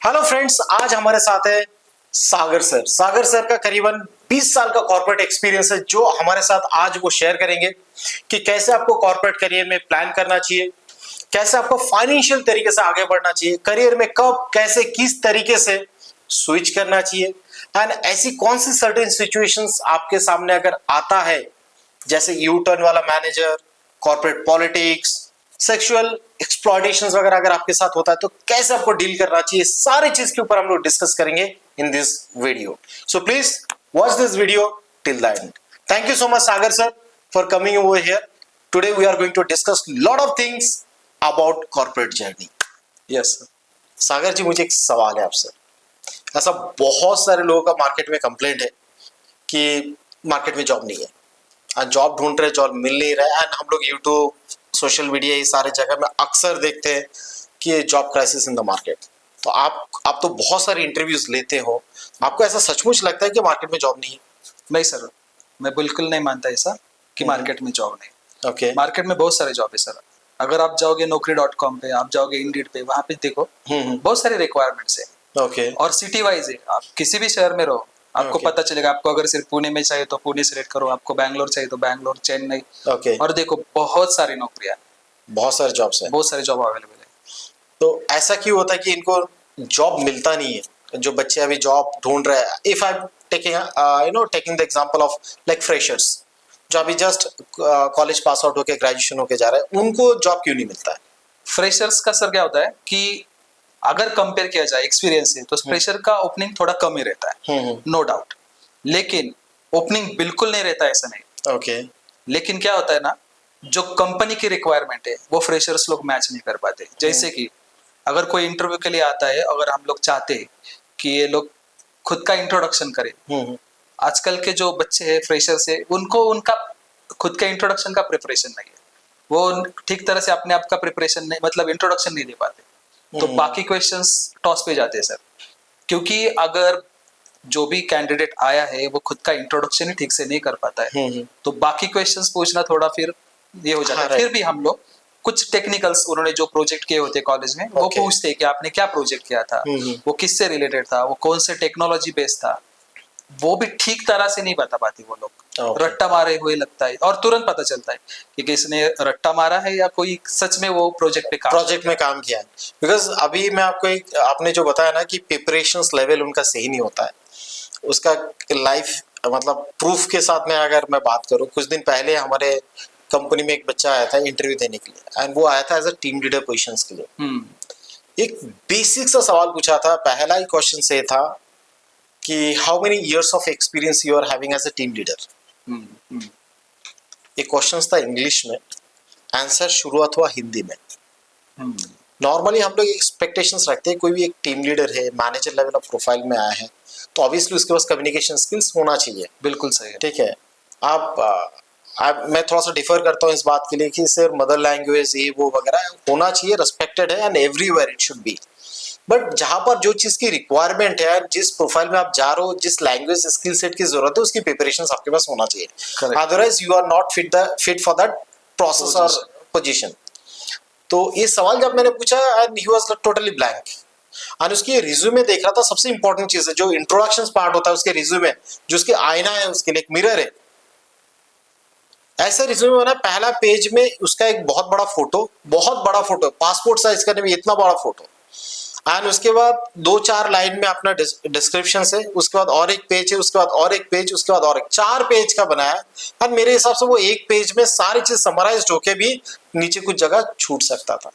Hello friends, आज हमारे साथ है सागर सर। सागर सर का करीबन 20 साल का कॉर्पोरेट एक्सपीरियंस है, जो हमारे साथ आज वो शेयर करेंगे कि कैसे आपको कॉर्पोरेट करियर में प्लान करना चाहिए, कैसे आपको फाइनेंशियल तरीके से आगे बढ़ना चाहिए, करियर में कब कैसे किस तरीके से स्विच करना चाहिए, एंड ऐसी कौन सी सर्टेन सिचुएशंस आपके सामने अगर आता है, जैसे यू टर्न वाला मैनेजर, कॉर्पोरेट पॉलिटिक्स, सेक्सुअल एक्सप्लॉयटेशंस वगैरह अगर आपके साथ होता है तो कैसे आपको डील करना चाहिए, सारी चीज के ऊपर हम लोग डिस्कस करेंगे in this video. So please watch this video till the end. Thank you so much Sagar sir for coming over here. Today we are going to discuss lot of things about corporate journey. Yes Sagar ji, मुझे एक सवाल है आपसे। ऐसा बहुत सारे लोगों का मार्केट में कंप्लेंट है कि मार्केट में जॉब नहीं है, जॉब ढूंढ रहे, जॉब मिल नहीं रहा है, एंड हम लोग यूट्यूब, सोशल मीडिया, ये सारे जगह में अक्सर देखते हैं कि job crisis in the market. तो आप तो बहुत सारे इंटरव्यूज लेते हो, आपको ऐसा सचमुच लगता है कि मार्केट में जॉब नहीं है? नहीं सर, मैं बिल्कुल नहीं मानता ऐसा कि मार्केट में जॉब नहीं। ओके। मार्केट में बहुत सारे जॉब है सर। अगर आप जाओगे naukri.com पे, आप जाओगे इंडीड पे, वहाँ पे देखो बहुत सारे रिक्वायरमेंट्स है। ओके। और सिटी वाइज है, आप किसी भी शहर में रहो आपको Okay. पता चलेगा। आपको अगर सिर्फ पुणे में चाहिए तो पुणे सिलेक्ट करो, आपको बैंगलोर चाहिए तो बैंगलोर, चेन्नई। ओके। और देखो बहुत सारी नौकरियां, बहुत सारे जॉब्स हैं। बहुत सारे जॉब अवेलेबल है। तो ऐसा क्यों होता है कि इनको जॉब मिलता नहीं है? जो बच्चे अभी जॉब ढूंढ रहे हैं, if I taking taking the example of like freshers, जो अभी जस्ट कॉलेज पास आउट होके ग्रेजुएशन होके जा रहे हैं, उनको जॉब क्यों नहीं मिलता है? फ्रेशर्स का सर क्या होता है कि अगर कंपेयर किया जाए एक्सपीरियंस से तो फ्रेशर का ओपनिंग थोड़ा कम ही रहता है, नो डाउट। लेकिन ओपनिंग बिल्कुल नहीं रहता है ऐसा नहीं। ओके। लेकिन क्या होता है ना, जो कंपनी की रिक्वायरमेंट है वो फ्रेशर्स लोग मैच नहीं कर पाते। जैसे कि अगर कोई इंटरव्यू के लिए आता है, अगर हम लोग चाहते हैं कि ये लोग खुद का इंट्रोडक्शन करें, आजकल के जो बच्चे हैं फ्रेशर्स है, उनको उनका खुद का इंट्रोडक्शन का प्रिपरेशन नहीं है। वो ठीक तरह से अपने आप का प्रिपरेशन नहीं, मतलब इंट्रोडक्शन नहीं दे पाते, तो बाकी क्वेश्चंस टॉस पे जाते हैं सर। क्योंकि अगर जो भी कैंडिडेट आया है वो खुद का इंट्रोडक्शन ही ठीक से नहीं कर पाता है, तो बाकी क्वेश्चंस पूछना थोड़ा फिर ये हो जाता है। फिर भी हम लोग कुछ टेक्निकल्स, उन्होंने जो प्रोजेक्ट किए होते कॉलेज में, वो पूछते हैं कि आपने क्या प्रोजेक्ट किया था, वो किससे रिलेटेड था, वो कौन से टेक्नोलॉजी बेस्ड था। वो भी ठीक तरह से नहीं बता पाती वो लोग, रट्टा मारे हुए लगता है। और तुरंत पता चलता है कि किसने रट्टा मारा है या कोई सच में वो प्रोजेक्ट में काम किया है। बिकॉज अभी मैं आपको आपने जो बताया ना कि प्रिपरेशंस लेवल उनका सही नहीं होता है, उसका लाइफ मतलब प्रूफ के साथ में अगर मैं बात करूं, कुछ दिन पहले हमारे कंपनी में एक बच्चा आया था इंटरव्यू देने के लिए, एंड वो आया था as a team leader positions के लिए। एक बेसिक सा सवाल पूछा था, पहला ही क्वेश्चन से था कि how many years of experience you are having as a team leader. ये क्वेश्चन था इंग्लिश में, आंसर शुरुआत हुआ हिंदी में। नॉर्मली हम लोग एक्सपेक्टेशंस रखते हैं, कोई भी एक टीम लीडर है, मैनेजर लेवल ऑफ प्रोफाइल में आया है, तो ऑब्वियसली उसके पास कम्युनिकेशन स्किल्स होना चाहिए। बिल्कुल सही है, ठीक है। मैं थोड़ा सा डिफर करता हूँ इस बात के लिए कि सिर्फ मदर लैंग्वेज ये वो वगैरह होना चाहिए, रिस्पेक्टेड है and everywhere it should be. But जहां पर जो चीज की रिक्वायरमेंट है, जिस प्रोफाइल में आप जा रहे हो, जिस लैंग्वेज स्किल सेट की जरूरत है, उसकी प्रिपरेशन आपके पास होना चाहिए। Otherwise you are not fit for that process और पोजीशन। तो ये सवाल जब मैंने पूछा, and he was totally blank. और उसकी रिज्यूमे देख रहा था, सबसे इंपॉर्टेंट चीज है जो इंट्रोडक्शन पार्ट होता है उसके रिज्यूमे, जो उसके आईना है, उसके लिए एक मिरर है। ऐसा रिज्यूमे बना, पहला पेज में उसका एक बहुत बड़ा फोटो, पासपोर्ट साइज का नहीं, इतना बड़ा फोटो। एंड उसके बाद 2-4 लाइन में अपना डिस्क्रिप्शन है, उसके बाद और एक पेज है, उसके बाद और एक पेज, उसके बाद और एक 4 पेज का बनाया। और मेरे हिसाब से वो एक पेज में सारी चीज समराइज्ड होके भी नीचे कुछ जगह छूट सकता था।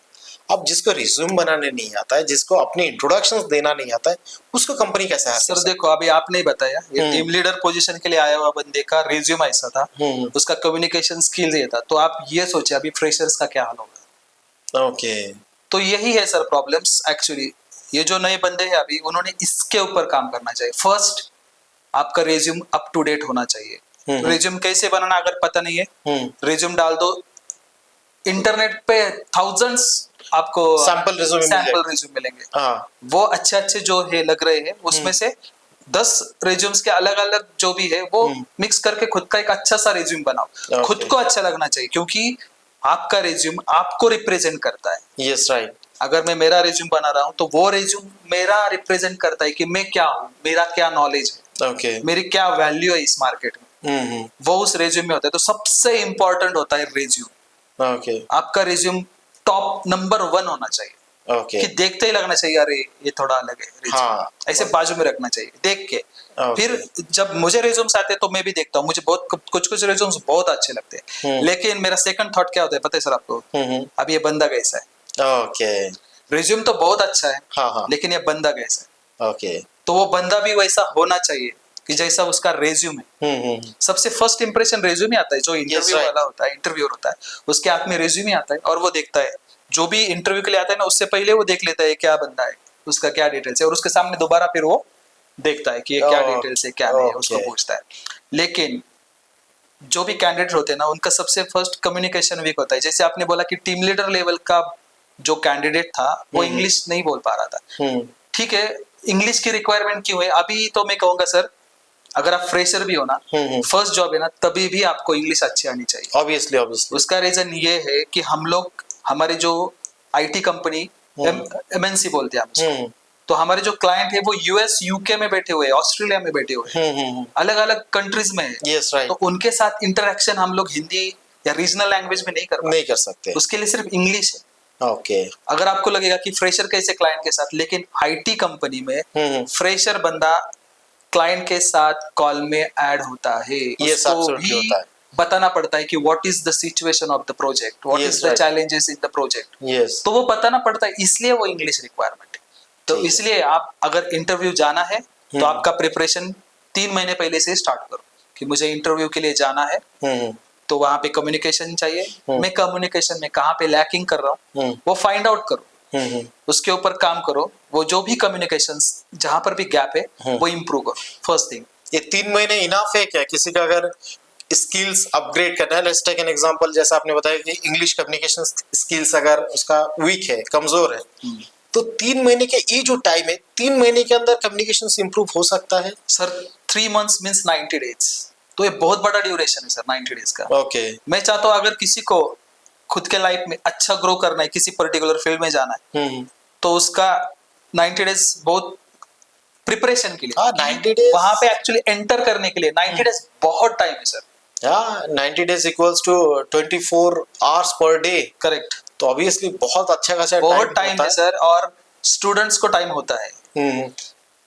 अब जिसको रिज्यूम बनाने नहीं आता है, जिसको अपने इंट्रोडक्शंस देना नहीं आता है, उसको कंपनी कैसे है? सर देखो, अभी आपने ही बताया ये टीम लीडर पोजीशन के लिए आया हुआ बंदे का रिज्यूम ऐसा था, उसका कम्युनिकेशन स्किल्स ये था। तो आप ये सोचे अभी फ्रेशर्स का क्या हाल होगा। ओके। तो यही है सर प्रॉब्लम्स एक्चुअली। ये जो नए बंदे हैं अभी, उन्होंने इसके ऊपर काम करना चाहिए। फर्स्ट, आपका रिज्यूम अप टू डेट होना चाहिए। रिज्यूम कैसे बनाना अगर पता नहीं है, रिज्यूम डाल दो इंटरनेट पे, थाउजेंड्स आपको सैंपल रिज्यूम मिलेंगे। वो अच्छे जो है लग रहे हैं, उसमें से 10 रिज्यूम्स के अलग अलग जो भी है वो मिक्स करके खुद का एक अच्छा सा रिज्यूम बनाओ। खुद को अच्छा लगना चाहिए, क्योंकि आपका रिज्यूम आपको रिप्रेजेंट करता है। Yes right. अगर मैं मेरा रिज्यूम बना रहा हूँ तो वो रिज्यूम मेरा रिप्रेजेंट करता है कि मैं क्या हूँ, मेरा क्या नॉलेज है, ओके। मेरी क्या वैल्यू है इस मार्केट में, वो उस रेज्यूम में होता है। तो सबसे इंपॉर्टेंट होता है रेज्यूम। ओके। आपका रेज्यूम टॉप नंबर 1 होना चाहिए, ओके। कि देखते ही लगना चाहिए अरे ये थोड़ा अलग है resume। हाँ। ऐसे बाजू में रखना चाहिए देख के। ओके। फिर जब मुझे रिज्यूम्स आते हैं तो मैं भी देखता हूँ, मुझे बहुत कुछ कुछ रिज्यूम्स बहुत अच्छे लगते हैं, लेकिन मेरा सेकंड थॉट क्या होता है पता है सर आपको? अब ये बंदा कैसा है। ओके। रिज्यूम तो बहुत अच्छा है, हाँ हाँ। लेकिन ये बंदा कैसा है। ओके। तो वो बंदा भी वैसा होना चाहिए कि जैसा उसका रेज्यूम है। सबसे फर्स्ट इंप्रेशन रेज्यूम ही आता है, जो इंटरव्यू right. वाला होता है, इंटरव्यूअर होता है, उसके हाथ में रेज्यूम ही आता है और वो देखता है। जो भी इंटरव्यू के लिए आता है ना, उससे पहले वो देख लेता है क्या बंदा है, उसका क्या डिटेल्स है, और उसके सामने दोबारा फिर वो देखता है कि ये क्या डिटेल्स है क्या नहीं है, उसको ओके। पूछता है। लेकिन जो भी कैंडिडेट होते हैं ना, उनका सबसे फर्स्ट कम्युनिकेशन वीक होता है। जैसे आपने बोला कि टीम लीडर लेवल का जो कैंडिडेट था वो इंग्लिश नहीं बोल पा रहा था। ठीक है, इंग्लिश की रिक्वायरमेंट क्यों है? अभी तो मैं कहूंगा सर, अगर आप फ्रेशर भी हो ना, फर्स्ट जॉब है ना, तभी भी आपको इंग्लिश अच्छी आनी चाहिए। Obviously obviously. उसका रीजन ये है कि हम लोग, हमारे जो आईटी कंपनी, एमएनसी बोलते हैं हम उसको, तो हमारे जो क्लाइंट है वो यूएस यूके में बैठे हुए हैं, ऑस्ट्रेलिया में बैठे हुए हैं, अलग अलग कंट्रीज में है। Yes right. तो उनके साथ इंटरेक्शन हम लोग हिंदी या रीजनल लैंग्वेज में नहीं कर सकते। उसके लिए सिर्फ इंग्लिश है। ओके। अगर आपको लगेगा कि फ्रेशर कैसे क्लाइंट के साथ, लेकिन आईटी कंपनी में फ्रेशर बंदा क्लाइंट के साथ कॉल में ऐड होता है, Yes, उसको absolutely भी होता है। बताना पड़ता है कि what is the situation of the project, what Yes, is the right. Challenges in the project. Yes. तो वो बताना पड़ता है, इसलिए वो इंग्लिश रिक्वायरमेंट है। तो ठीक है। इसलिए आप अगर इंटरव्यू जाना है तो आपका प्रिपरेशन 3 महीने पहले से स्टार्ट करो कि मुझे इंटरव्यू के लिए जाना है। तो वहां पे कम्युनिकेशन चाहिए, मैं कम्युनिकेशन में कहाँ पे लैकिंग कर रहा हूँ वो फाइंड आउट करो, उसके ऊपर काम करो। वो जो भी कम्युनिकेशन जहां पर भी गैप है वो इम्प्रूव करो। फर्स्ट थिंग, ये 3 महीने इनफ है क्या किसी का अगर स्किल्स अपग्रेड करना है? लेट्स टेक एन एग्जांपल, जैसा आपने बताया कि इंग्लिश कम्युनिकेशन स्किल्स अगर उसका वीक है, कमजोर है, तो 3 महीने के ये जो टाइम है, 3 महीने के अंदर कम्युनिकेशन इंप्रूव हो सकता है? सर 3 मंथ्स मीन्स 90 डेज, तो ये बहुत बड़ा ड्यूरेशन है सर 90 डेज का। ओके। मैं चाहता हूँ अगर किसी को खुद के लाइफ में अच्छा ग्रो करना है, किसी पर्टिकुलर फील्ड में जाना है, तो उसका 90 डेज बहुत प्रिपरेशन के लिए, हाँ, 90 days वहां पे एक्चुअली एंटर करने के लिए 90 डेज बहुत टाइम है सर। हाँ, 90 days equals to 24 hours per day. Correct, तो ऑब्वियसली बहुत अच्छा खासा बहुत टाइम होता है सर। और स्टूडेंट्स को टाइम होता है, हम्म।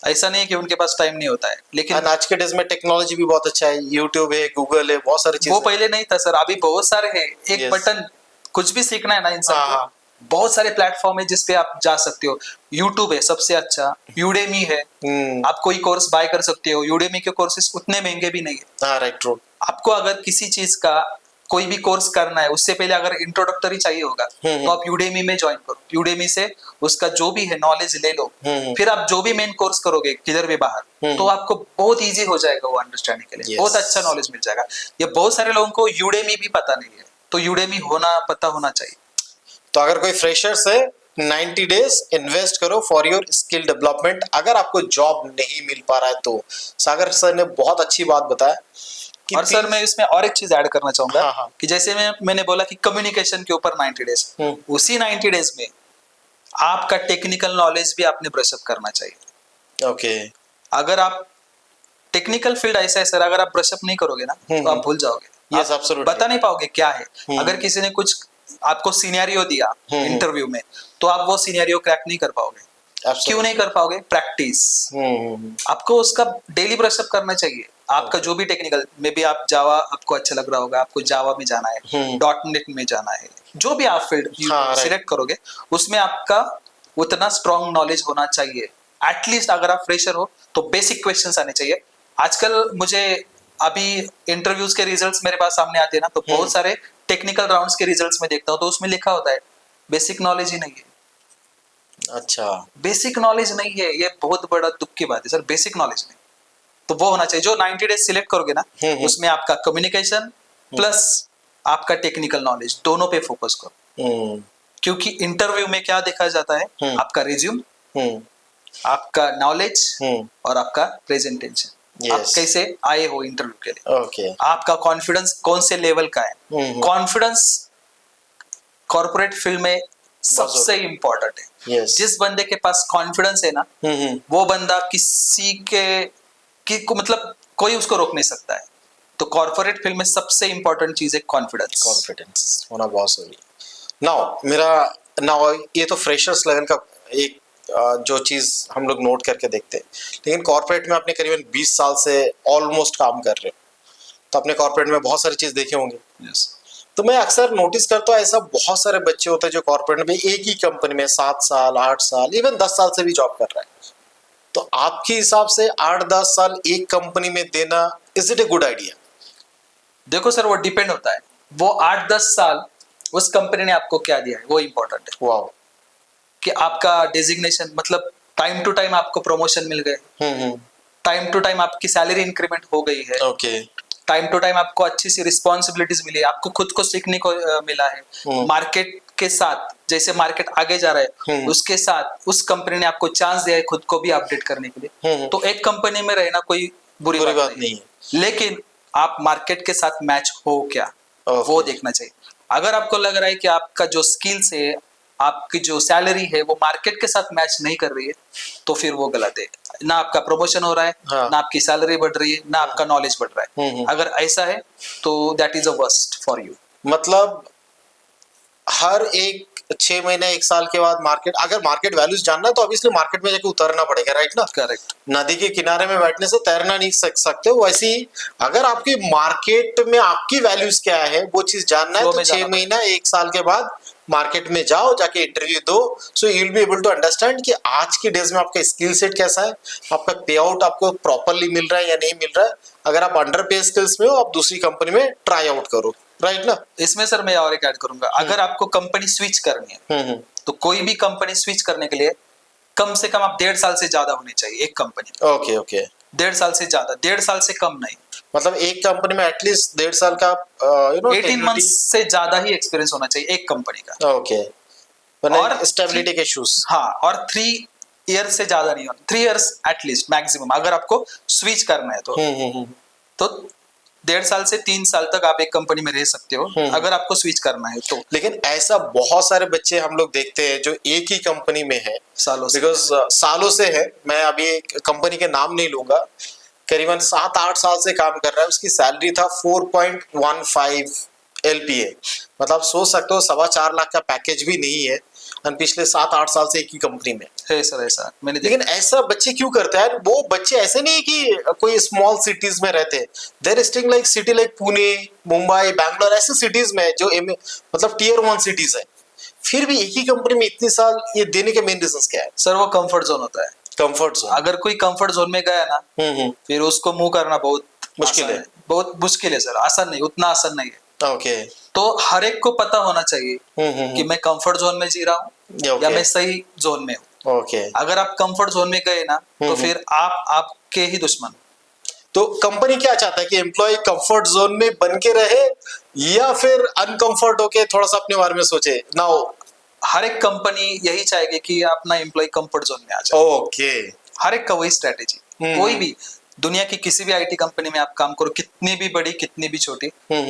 ऐसा नहीं है कि उनके पास टाइम नहीं होता है, लेकिन और आज के डेज में टेक्नोलॉजी भी बहुत अच्छा है, यूट्यूब है, गूगल है, बहुत सारी वो चीजें। पहले नहीं था सर, अभी बहुत सारे हैं। एक Yes. बटन, कुछ भी सीखना है ना इंसान हाँ, को, हाँ। बहुत सारे प्लेटफॉर्म है जिसपे आप जा सकते हो। यूट्यूब है सबसे अच्छा, यूडेमी है, आप कोई कोर्स बाय कर सकते हो। यूडेमी के कोर्सेज उतने महंगे भी नहीं है। हाँ राइट, ट्रू। आपको अगर किसी चीज का कोई भी कोर्स करना है, उससे पहले अगर इंट्रोडक्टरी चाहिए होगा तो आप यूडेमी में ज्वाइन करो, यूडेमी से उसका जो भी है नॉलेज ले लो। फिर आप जो भी मेन कोर्स करोगे किधर भी बाहर, तो आपको बहुत इजी हो जाएगा वो अंडरस्टैंडिंग के लिए। Yes. बहुत अच्छा नॉलेज मिल जाएगा। ये बहुत सारे लोगों को यूडेमी भी पता नहीं है, तो यूडेमी पता होना चाहिए। तो अगर कोई फ्रेशर्स है, 90 डेज इन्वेस्ट करो फॉर योर स्किल डेवलपमेंट। अगर आपको जॉब नहीं मिल पा रहा है तो सागर सर ने बहुत अच्छी बात बताया कि और सर मैं इसमें और एक चीज ऐड करना चाहूंगा। हाँ, हाँ। कि जैसे मैंने बोला कि कम्युनिकेशन के ऊपर 90 डेज, उसी 90 डेज में आपका टेक्निकल नॉलेज भी आपने ब्रश अप करना चाहिए। ओके। अगर आप टेक्निकल फील्ड ऐसा है सर, अगर आप ब्रश अप नहीं करोगे ना तो आप भूल जाओगे। Yes, आप absolutely. बता नहीं पाओगे क्या है। अगर किसी ने कुछ आपको सिनेरियो दिया इंटरव्यू में, तो आप वो सिनेरियो क्रैक नहीं कर पाओगे। क्यों नहीं कर पाओगे? प्रैक्टिस। आपको उसका डेली ब्रश अप करना चाहिए। आपका जो भी टेक्निकल, मे बी आप जावा आपको अच्छा लग रहा होगा, आपको जावा में जाना है, .NET में जाना है, जो भी आप फील्ड सिलेक्ट करोगे उसमें आपका उतना स्ट्रॉन्ग नॉलेज होना चाहिए। एटलीस्ट अगर आप फ्रेशर हो तो बेसिक क्वेश्चंस आने चाहिए। आजकल मुझे अभी इंटरव्यूज के रिजल्ट्स मेरे पास सामने आते हैं ना, तो बहुत सारे टेक्निकल राउंड्स के रिजल्ट्स में देखता हूँ, तो उसमें लिखा होता है बेसिक नॉलेज ही नहीं है। अच्छा, बेसिक नॉलेज नहीं है, ये बहुत बड़ा दुख की बात है सर। बेसिक नॉलेज नहीं, तो वो होना चाहिए। जो 90 डेज सिलेक्ट करोगे ना, उसमें आपका कम्युनिकेशन प्लस आपका टेक्निकल नॉलेज दोनों पे फोकस करो। क्योंकि इंटरव्यू में क्या देखा जाता है? आपका रिज्यूम, आपका नॉलेज और आपका प्रेजेंटेशन। आप कैसे आए हो इंटरव्यू के लिए, ओके। आपका कॉन्फिडेंस कौन से लेवल का है। कॉन्फिडेंस कॉर्पोरेट फील्ड में सबसे इम्पोर्टेंट है। Yes. जिस बंदे के पास कॉन्फिडेंस है ना, वो बंदा किसी के को मतलब कोई उसको रोक नहीं सकता है। तो कॉर्पोरेट फील्ड में सबसे इम्पोर्टेंट चीज है कॉन्फिडेंस। कॉन्फिडेंस होना बहुत जरूरी है। नाउ ये तो फ्रेशर्स लेवल का एक जो चीज हम लोग नोट करके देखते हैं, लेकिन कॉर्पोरेट में आपने करीबन 20 साल से ऑलमोस्ट काम कर रहे हो, तो अपने कॉर्पोरेट में बहुत सारी चीज देखे होंगे। Yes. तो मैं अक्सर नोटिस करता हूँ ऐसा बहुत सारे बच्चे होते हैं जो कॉर्पोरेट में एक ही कंपनी में 7 साल 8 साल इवन 10 साल से भी जॉब कर रहा है। तो आपके हिसाब से 8-10 साल एक कंपनी में देना, is it a good idea? देखो सर, वो डिपेंड होता है, वो 8-10 साल उस कंपनी ने आपको क्या दिया है वो इम्पोर्टेंट है। वाओ। कि आपका डेजिग्नेशन मतलब टाइम टू टाइम आपको प्रमोशन मिल गए, टाइम टू टाइम आपकी सैलरी इंक्रीमेंट हो गई है, ओके। टाइम टू टाइम आपको अच्छी सी रिस्पॉन्सिबिलिटीज मिली है, आपको खुद को सीखने को मिला है। मार्केट के साथ जैसे मार्केट आगे जा रहा है उसके साथ उस कंपनी ने आपको चांस दिया है खुद को भी अपडेट करने के लिए। तो एक कंपनी में रहना कोई बुरी बात नहीं है, लेकिन आप मार्केट के साथ मैच हो क्या, वो देखना चाहिए। अगर आपको लग रहा है कि आपका जो स्किल्स है, आपकी जो सैलरी है वो मार्केट के साथ मैच नहीं कर रही है, तो फिर वो गलत है। ना आपका प्रमोशन हो रहा है, हाँ। ना आपकी सैलरी बढ़ रही है, ना आपका नॉलेज बढ़ रहा है। अगर ऐसा है तो that is a worst for you. मतलब हर एक 6 महीने 1 साल के बाद अगर मार्केट वैल्यूज जानना है तो ऑब्वियसली मार्केट में जाके उतरना पड़ेगा, राइट ना? करेक्ट। नदी के किनारे में बैठने से तैरना नहीं सकते। वैसे ही अगर आपकी मार्केट में आपकी वैल्यूज क्या है वो चीज जानना है, तो 6 महीना 1 साल के बाद मार्केट में जाओ, जाके इंटरव्यू दो, so you will be able to understand कि आज के डेज में आपका स्किल सेट कैसा है, आपका पे आउट आपको प्रॉपरली मिल रहा है या नहीं मिल रहा है। अगर आप अंडर पे स्किल्स में हो, आप दूसरी कंपनी में ट्राई आउट करो, राइट ना? इसमें सर मैं और एक ऐड करूंगा, अगर आपको कंपनी स्विच करनी है तो कोई भी कंपनी स्विच करने के लिए कम से कम आप 1.5 साल से ज्यादा होने चाहिए एक कंपनी में। Okay okay. 1.5 साल से ज्यादा, 1.5 साल से कम नहीं। मतलब एक कंपनी में एटलीस्ट 1.5 साल का 18 मंथ्स से ज्यादा ही एक्सपीरियंस होना चाहिए एक कंपनी का। ओके। और स्टेबिलिटी के इश्यूज। हाँ, और 3 ईयर से ज्यादा नहीं होना, 3 इयर्स एटलीस्ट मैक्सिमम अगर आपको स्विच करना है तो। तो 1.5 साल से 3 साल तक आप एक कंपनी में रह सकते हो अगर आपको स्विच करना है तो। लेकिन ऐसा बहुत सारे बच्चे हम लोग देखते हैं जो एक ही कंपनी में है सालों से, बिकॉज सालों से है। मैं अभी एक कंपनी के नाम नहीं लूंगा, करीबन 7-8 साल से काम कर रहा है, उसकी सैलरी था 4.15 LPA। मतलब सोच सकते हो 4.25 लाख का पैकेज भी नहीं है, और पिछले 7-8 साल से एक ही कंपनी में है सर। ऐसा मैंने लेकिन ऐसा बच्चे क्यों करते हैं? वो बच्चे ऐसे नहीं कि कोई स्मॉल सिटीज में रहते हैं, there sting like city like Pune, Mumbai, Bangalore, ऐसे सिटीज में जो मतलब टियर 1 सिटीज है, फिर भी एक ही कंपनी में इतने साल ये देने के मेन रीजंस क्या है? सर वो कंफर्ट जोन होता है। Comfort zone. अगर कोई कंफर्ट जोन में गया ना, फिर उसको मूव करना बहुत मुश्किल है। बहुत मुश्किल है सर, आसान नहीं, उतना आसान नहीं है। ओके। तो हर एक को पता होना चाहिए कि मैं कंफर्ट जोन में जी रहा हूँ या मैं सही जोन में हूँ। ओके। अगर आप कंफर्ट जोन में गए ना तो फिर आप आपके ही दुश्मन। तो कंपनी क्या चाहता है कि एम्प्लॉय कंफर्ट जोन में बन के रहे या फिर अनकंफर्ट होके थोड़ा सा अपने बारे में सोचे ना? हर एक कंपनी यही चाहेगी कि अपना एम्प्लॉय कंफर्ट जोन में आ जाए। ओके। हर एक का वही स्ट्रेटेजी। कोई भी दुनिया की किसी भी आईटी कंपनी में आप काम करो, कितनी भी बड़ी कितनी भी छोटी,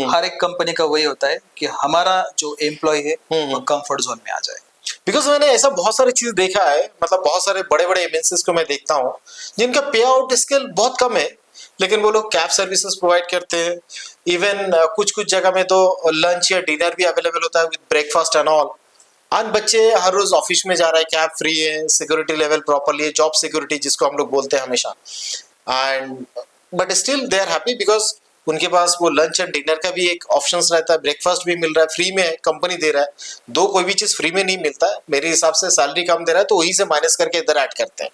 हर एक कंपनी का वही होता है कि हमारा जो एम्प्लॉय है वो कंफर्ट जोन में आ जाए। बिकॉज मैंने ऐसा बहुत सारी चीज देखा है, मतलब बहुत सारे बड़े बड़े एमएनसीज को मैं देखता हूँ जिनका पे आउट स्केल बहुत कम है, लेकिन वो लोग कैब सर्विसेज प्रोवाइड करते हैं। इवन कुछ कुछ जगह में तो लंच या डिनर भी अवेलेबल होता है विद ब्रेकफास्ट एंड ऑल। आज बच्चे हर रोज ऑफिस में जा रहा है, कैब फ्री है, सिक्योरिटी लेवल प्रॉपरली है, जॉब सिक्योरिटी जिसको हम लोग बोलते हैं हमेशा, and but still they are happy because उनके पास वो लंच एंड डिनर का भी एक ऑप्शंस रहता है, ब्रेकफास्ट भी मिल रहा है, फ्री में है, कंपनी दे रहा है। दो कोई भी चीज फ्री में नहीं मिलता है, मेरे हिसाब से सैलरी कम दे रहा है तो वहीं से माइनस करके इधर ऐड करते हैं।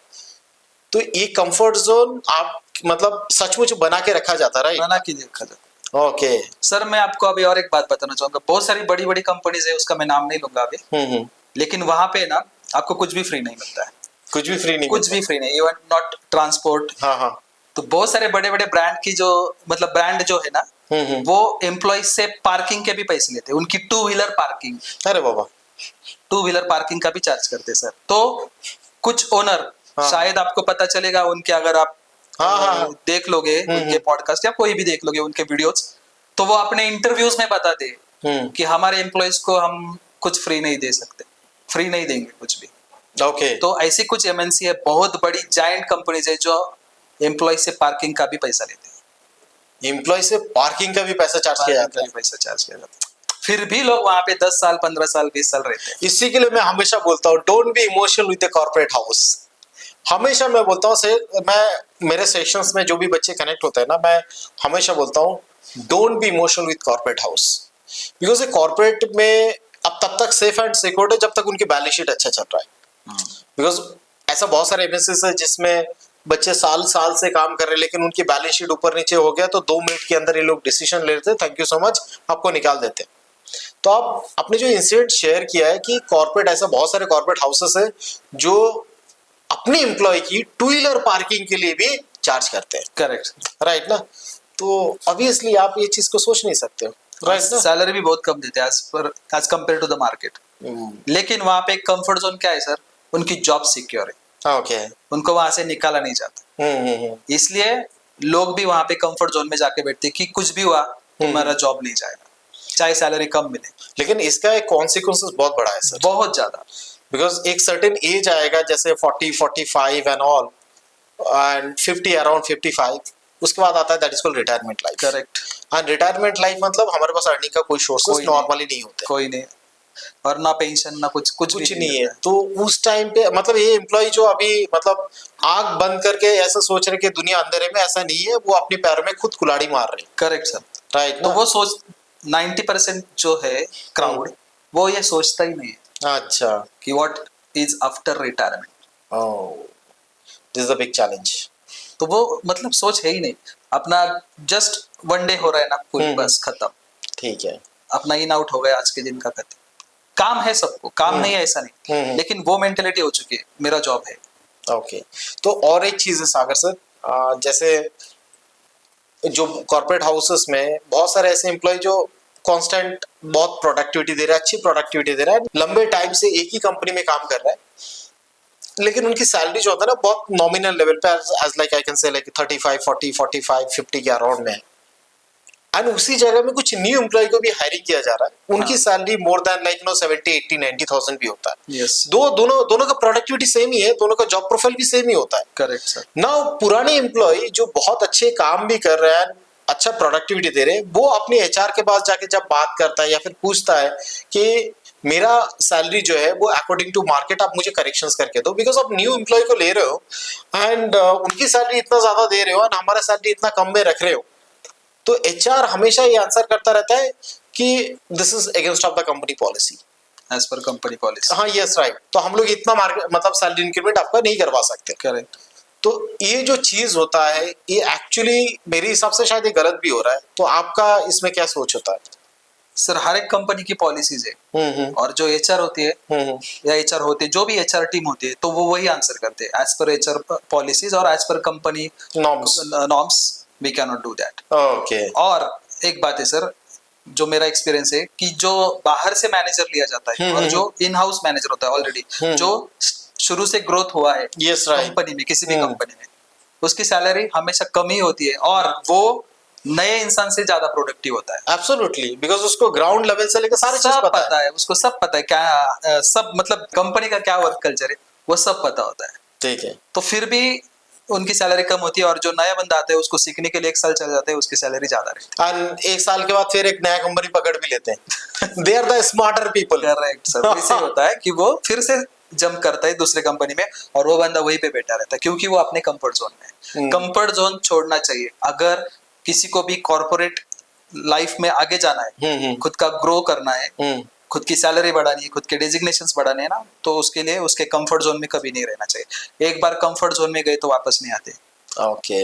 तो ये कंफर्ट जोन आप मतलब सचमुच बना के रखा जाता है, राइट? बना के रखा जाता। ओके सर मैं आपको अभी और एक बात बताना चाहूंगा, बहुत सारी बड़ी बड़ी कंपनीज है, उसका मैं नाम नहीं लूंगा अभी, लेकिन वहां पे ना आपको कुछ भी फ्री नहीं मिलता है। कुछ भी फ्री नहीं, कुछ भी फ्री नहीं, इवन नॉट ट्रांसपोर्ट। हाँ हाँ। तो बहुत सारे बड़े बड़े ब्रांड की जो मतलब ब्रांड जो है ना, वो एम्प्लॉय से पार्किंग के भी पैसे लेते हैं, उनकी 2 व्हीलर पार्किंग। अरे बाबा। 2 व्हीलर पार्किंग का भी चार्ज करते सर। तो कुछ ओनर, शायद आपको पता चलेगा उनके, अगर आप देख लोगे उनके पॉडकास्ट या कोई भी देख लोगे उनके वीडियोस, तो वो अपने इंटरव्यूज में बताते कि हमारे एम्प्लॉयज को हम कुछ फ्री नहीं दे सकते। फ्री नहीं देंगे कुछ भी। ओके तो ऐसी कुछ एमएनसी है, बहुत बड़ी जायंट कंपनीज है जो एम्प्लॉय से पार्किंग का भी पैसा लेते हैं। एम्प्लॉय से पार्किंग का भी पैसा चार्ज किया पार्किंग जाता का है। भी पैसा चार्ज किया जाता है, फिर भी लोग वहां पे 10 साल 15 साल 20 साल रहते हैं। इसी के लिए मैं हमेशा बोलता हूँ don't be emotional with the corporate house. हमेशा मैं बोलता हूँ से मैं मेरे सेशंस में जो भी बच्चे कनेक्ट होते हैं ना, मैं हमेशा बोलता हूँ don't be emotional with corporate house, because corporate में अब तब तक सेफ एंड सिक्योर्ड है जब तक उनकी बैलेंस शीट अच्छा चल रहा है। बिकॉज ऐसा बहुत सारे एमएनसीज है जिसमें बच्चे साल साल से काम कर रहे हैं लेकिन उनकी बैलेंस शीट ऊपर नीचे हो गया तो 2 मिनट के अंदर ये लोग डिसीजन ले लेते हैं, थैंक यू सो मच, आपको निकाल देते हैं। तो आप अपने जो इंसिडेंट शेयर किया है कि कॉर्पोरेट, ऐसा बहुत सारे कॉर्पोरेट हाउसेस है जो अपने एम्प्लॉय की 2 व्हीलर पार्किंग के लिए भी चार्ज करते हैं। करेक्ट, राइट ना? तो ऑब्वियसली आप ये चीज को सोच नहीं सकते हो। राइट ना? सैलरी भी बहुत कम देते हैं as compare to the market. लेकिन वहां पे कंफर्ट जोन क्या है सर, उनकी जॉब सिक्योर है, ओके। उनको वहां से निकाला नहीं जाता। इसलिए लोग भी वहां पे कंफर्ट जोन में जाके बैठते हैं कि कुछ भी हुआ तुम्हारा जॉब नहीं जाएगा, चाहे सैलरी कम मिले। लेकिन इसका एक कॉन्सिक्वेंसेस बहुत बड़ा है सर, बहुत ज्यादा। बिकॉज एक सर्टेन एज आएगा जैसे 40 45 एंड ऑल एंड 50 अराउंड 55, उसके बाद आता है that is called retirement life. Correct. And retirement life मतलब हमारे पास अर्निंग का कोई सोर्सेस कोई नहीं। नॉर्मली नहीं होते, कोई नहीं, और ना पेंशन ना कुछ कुछ भी नहीं है। रहता तो उस टाइम पे मतलब ये एम्प्लॉय जो अभी मतलब आंख बंद करके ऐसा सोच रहे कि दुनिया अंधेरे में, ऐसा नहीं है, वो अपने पैर में खुद कुल्हाड़ी मार रहे हैं। Correct sir. राइट तो ना? वो सोच 90% जो है क्राउड, वो ये सोचता ही नहीं है अच्छा। कि what is after retirement. Oh, this is the big challenge. तो वो मतलब सोच है ही नहीं, अपना जस्ट वन डे हो रहा है ना, कोई बस खत्म, ठीक है। अपना इन आउट हो गया आज के दिन का खत्म। काम है सबको, काम नहीं है ऐसा नहीं, लेकिन वो मेंटेलिटी हो चुकी है मेरा जॉब है। ओके। तो और एक चीज है सागर सर, जैसे जो कॉर्पोरेट हाउसेस में बहुत सारे ऐसे एम्प्लॉय जो कांस्टेंट बहुत प्रोडक्टिविटी दे रहा है, अच्छी प्रोडक्टिविटी दे रहा है, लंबे टाइम से एक ही कंपनी में काम कर रहा है, लेकिन उनकी सैलरी जो होता है ना बहुत नॉमिनल लेवल पे, as like I can say like 35 40 45 50 के अराउंड में है। एंड उसी जगह में कुछ न्यू एम्प्लॉय को भी हायरिंग किया जा रहा है, उनकी सैलरी मोर देन लाइक 70 80 90,000 भी होता है। यस, दोनों का प्रोडक्टिविटी सेम ही है, दोनों का जॉब प्रोफाइल भी सेम ही होता है। Correct sir. नाउ पुराने एम्प्लॉय जो बहुत अच्छे काम भी कर रहे हैं, अच्छा प्रोडक्टिविटी दे रहे हैं, वो अपने एचआर के पास जाके जब बात करता है या फिर पूछता है कि मेरा सैलरी जो है वो अकॉर्डिंग टू मार्केट आप मुझे करेक्शंस करके दो, बिकॉज आप न्यू एम्प्लॉय को ले रहे हो एंड उनकी सैलरी इतना ज्यादा दे रहे हो एंड हमारा सैलरी इतना कम में रख रहे हो, तो एचआर हमेशा ये आंसर करता रहता है कि this is against of the company policy, as per company policy. हाँ यस राइट, तो हम लोग इतना मार्केट मतलब सैलरी इंक्रीमेंट आपका नहीं करवा सकते। करेक्ट। तो ये जो चीज होता है ये एक्चुअली मेरे हिसाब से शायद ये गलत भी हो रहा है, तो आपका इसमें क्या सोच होता है? सर हर एक कंपनी की पॉलिसीज है, और जो एचआर होती है या एचआर होते जो भी एचआर टीम होती है, तो वो वही आंसर करते हैं एज पर एचआर पॉलिसीज और as per company norms. We can not do that. Okay. और एक बात है सर, जो मेरा एक्सपीरियंस है कि जो बाहर से मैनेजर लिया जाता है और जो इन हाउस मैनेजर होता है ऑलरेडी, जो शुरू से ग्रोथ हुआ है Yes, right. कंपनी में, किसी भी कंपनी में, उसकी सैलरी हमेशा कम ही होती है और वो नए इंसान से ज्यादा प्रोडक्टिव होता है। एब्सोल्युटली, बिकॉज उसको ग्राउंड लेवल से लेकर सारी चीज सब पता है। है उसको, सब पता है क्या सब मतलब कंपनी का क्या वर्क कल्चर है वो सब पता होता है। ठीक है। तो फिर भी उनकी सैलरी कम होती है, और जो नया बंदा आता है उसको सीखने के लिए 1 साल चल जाता है, उसकी सैलरी ज्यादा रहती एंड 1 साल के बाद फिर एक नया कंपनी पकड़ भी लेते हैं। They are the smarter people. है। करेक्ट सर, इसे होता है कि वो फिर से जंप करता है दूसरे कंपनी में और वो बंदा वहीं पे बैठा रहता है क्योंकि वो अपने कंफर्ट जोन में है। कंफर्ट जोन छोड़ना चाहिए अगर किसी को भी कॉर्पोरेट लाइफ में आगे जाना है, खुद का ग्रो करना है, खुद की सैलरी बढ़ानी है, खुद के डेजिग्नेशंस बढ़ाने हैं ना, तो उसके लिए उसके कंफर्ट जोन में कभी नहीं रहना चाहिए। एक बार कंफर्ट जोन में गए तो वापस नहीं आते। ओके।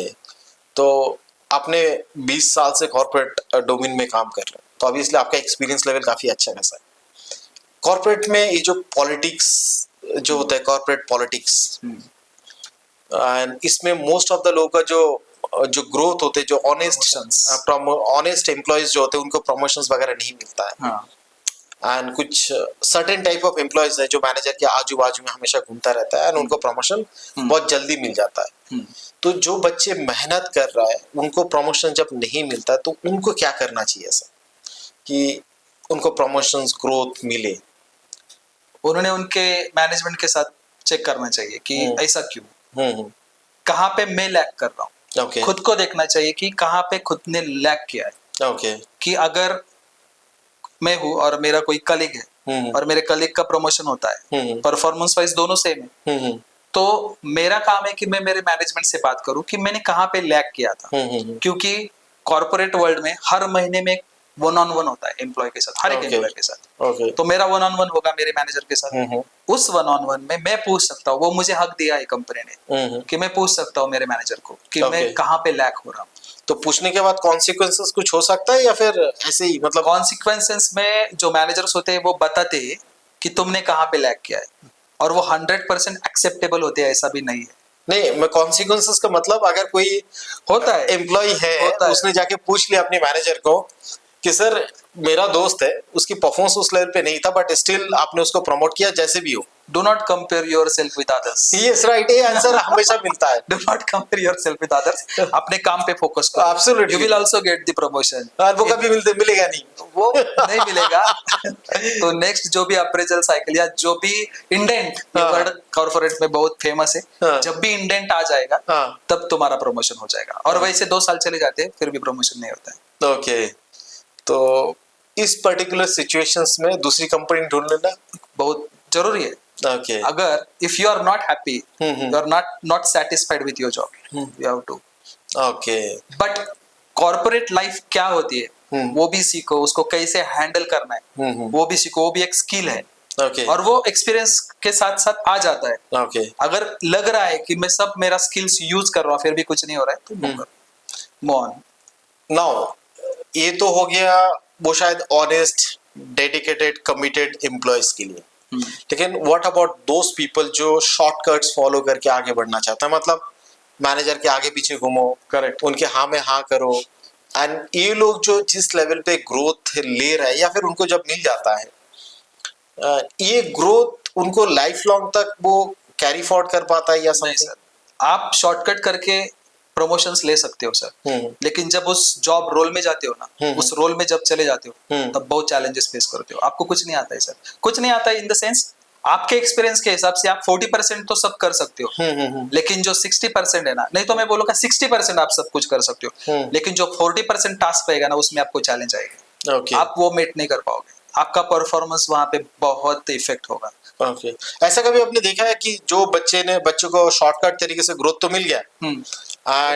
तो आपने 20 साल से कॉर्पोरेट डोमेन में काम कर रहे हैं, तो ऑब्वियसली आपका एक्सपीरियंस लेवल काफी अच्छा खासा है। कॉर्पोरेट में ये जो पॉलिटिक्स जो होता है, कॉर्पोरेट पॉलिटिक्स, एंड इसमें मोस्ट ऑफ द लोगों का जो ग्रोथ होते हैं, जो ऑनेस्ट एम्प्लॉयज जो होते हैं उनको प्रमोशंस वगैरह नहीं मिलता है। एंड कुछ सर्टेन टाइप ऑफ एम्प्लॉयज है जो मैनेजर के आजू बाजू में हमेशा घूमता रहता है एंड उनको प्रमोशन बहुत जल्दी मिल जाता है। तो जो बच्चे मेहनत कर रहा है उनको प्रमोशन जब नहीं मिलता तो उनको क्या करना चाहिए सर कि उनको प्रमोशंस ग्रोथ मिले? उन्होंने उनके मैनेजमेंट के साथ चेक करना चाहिए कि ऐसा क्यों, हम्म, कहाँ पे मैं लैग कर रहा हूँ। ओके खुद को देखना चाहिए कि कहाँ पे खुद ने लैग किया है। ओके कि अगर मैं हूँ और मेरा कोई कलीग है और मेरे कलीग का प्रमोशन होता है, परफॉर्मेंस वाइज दोनों सेम है, तो मेरा काम है कि मैं मेरे मैनेजमेंट से बात करूं कि मैंने कहाँ पे लैग किया था। क्योंकि कॉर्पोरेट वर्ल्ड में हर महीने में वन ऑन वन होता है एम्प्लॉय के साथ, हर एक Okay. एम्प्लॉय के साथ। ओके तो मेरा वन ऑन वन होगा मेरे मैनेजर के साथ। उस वन ऑन वन में मैं पूछ सकता हूँ, वो मुझे हक दिया है कंपनी ने कि मैं पूछ सकता हूँ मेरे मैनेजर को कि मैं Okay. कहाँ पे लैग हो रहा हूँ। तो पूछने के बाद कॉन्सिक्वेंसेस कुछ हो सकता है या फिर ऐसे ही मतलब कॉन्सिक्वेंसेस में जो मैनेजर्स होते हैं वो बताते हैं कि तुमने कहाँ पे लैग किया है, और वो 100% एक्सेप्टेबल होते हैं, ऐसा भी नहीं है। नहीं, मैं कॉन्सिक्वेंसेस का मतलब अगर कोई होता है, एम्प्लॉय है होता है। उसने जाके पूछ लिया अपने मैनेजर को कि सर मेरा दोस्त है, उसकी परफॉर्मेंस उस लेवल पे नहीं था बट स्टिल आपने उसको प्रमोट किया जैसे भी हो। Do not compare yourself with others. Yes right, ये आंसर हमेशा मिलता है। Do not compare yourself with others. अपने काम पे फोकस करो। Absolutely. You will also get the promotion. और वो कभी मिलेगा नहीं। वो नहीं मिलेगा। तो नेक्स्ट जो भी अप्रेजल साइकिल या जो भी इंडेंट, ये हाँ। वर्ड कॉर्पोरेट में बहुत फेमस है, हाँ। जब भी इंडेंट आ जाएगा हाँ। तब तुम्हारा प्रमोशन हो जाएगा। और वैसे 2 साल चले जाते हैं फिर भी प्रमोशन नहीं होता है। ओके, तो इस पर्टिकुलर सिचुएशंस में दूसरी कंपनी ढूंढ लेना बहुत जरूरी है। ओके अगर if you are not happy, you are not satisfied with your job, you have to. Okay but corporate life क्या होती है वो भी सीखो, उसको कैसे हैंडल करना है वो भी सीखो, वो भी एक स्किल है। ओके और वो एक्सपीरियंस के साथ साथ आ जाता है। ओके अगर लग रहा है कि मैं सब मेरा स्किल्स यूज कर रहा हूँ फिर भी कुछ नहीं हो रहा है तो मूव ऑन। नाउ ये तो हो गया वो शायद ऑनेस्ट डेडिकेटेड कमिटेड एम्प्लॉयज के लिए, लेकिन व्हाट अबाउट दोस पीपल जो शॉर्टकट्स फॉलो करके आगे बढ़ना चाहता है, मतलब मैनेजर के आगे पीछे घूमो, करेक्ट। उनके हाँ में हाँ करो, एंड ये लोग जो जिस लेवल पे ग्रोथ ले रहे हैं या फिर उनको जब मिल जाता है ये ग्रोथ उनको लाइफ लॉन्ग तक वो कैरी फॉरवर्ड कर पाता है या नहीं समथिंग? सर, आप शॉर्टकट करके प्रमोशंस ले सकते हो सर, लेकिन जब उस जॉब रोल में जाते हो ना, उस रोल में जब चले जाते हो तब बहुत चैलेंजेस फेस करते हो। आपको कुछ नहीं आता है सर, कुछ नहीं आता है इन द सेंस आपके एक्सपीरियंस के हिसाब से आप 40% तो सब कर सकते हो, लेकिन जो 60% है ना, नहीं तो मैं बोलूंगा 60% आप सब कुछ कर सकते हो, लेकिन जो 40% टास्क रहेगा ना उसमें आपको चैलेंज आएगा। ओके आप वो मेट नहीं कर पाओगे, आपका परफॉर्मेंस वहां पे बहुत इफेक्ट होगा। ओके ऐसा कभी आपने देखा है कि जो बच्चों को शॉर्टकट तरीके से ग्रोथ तो मिल गया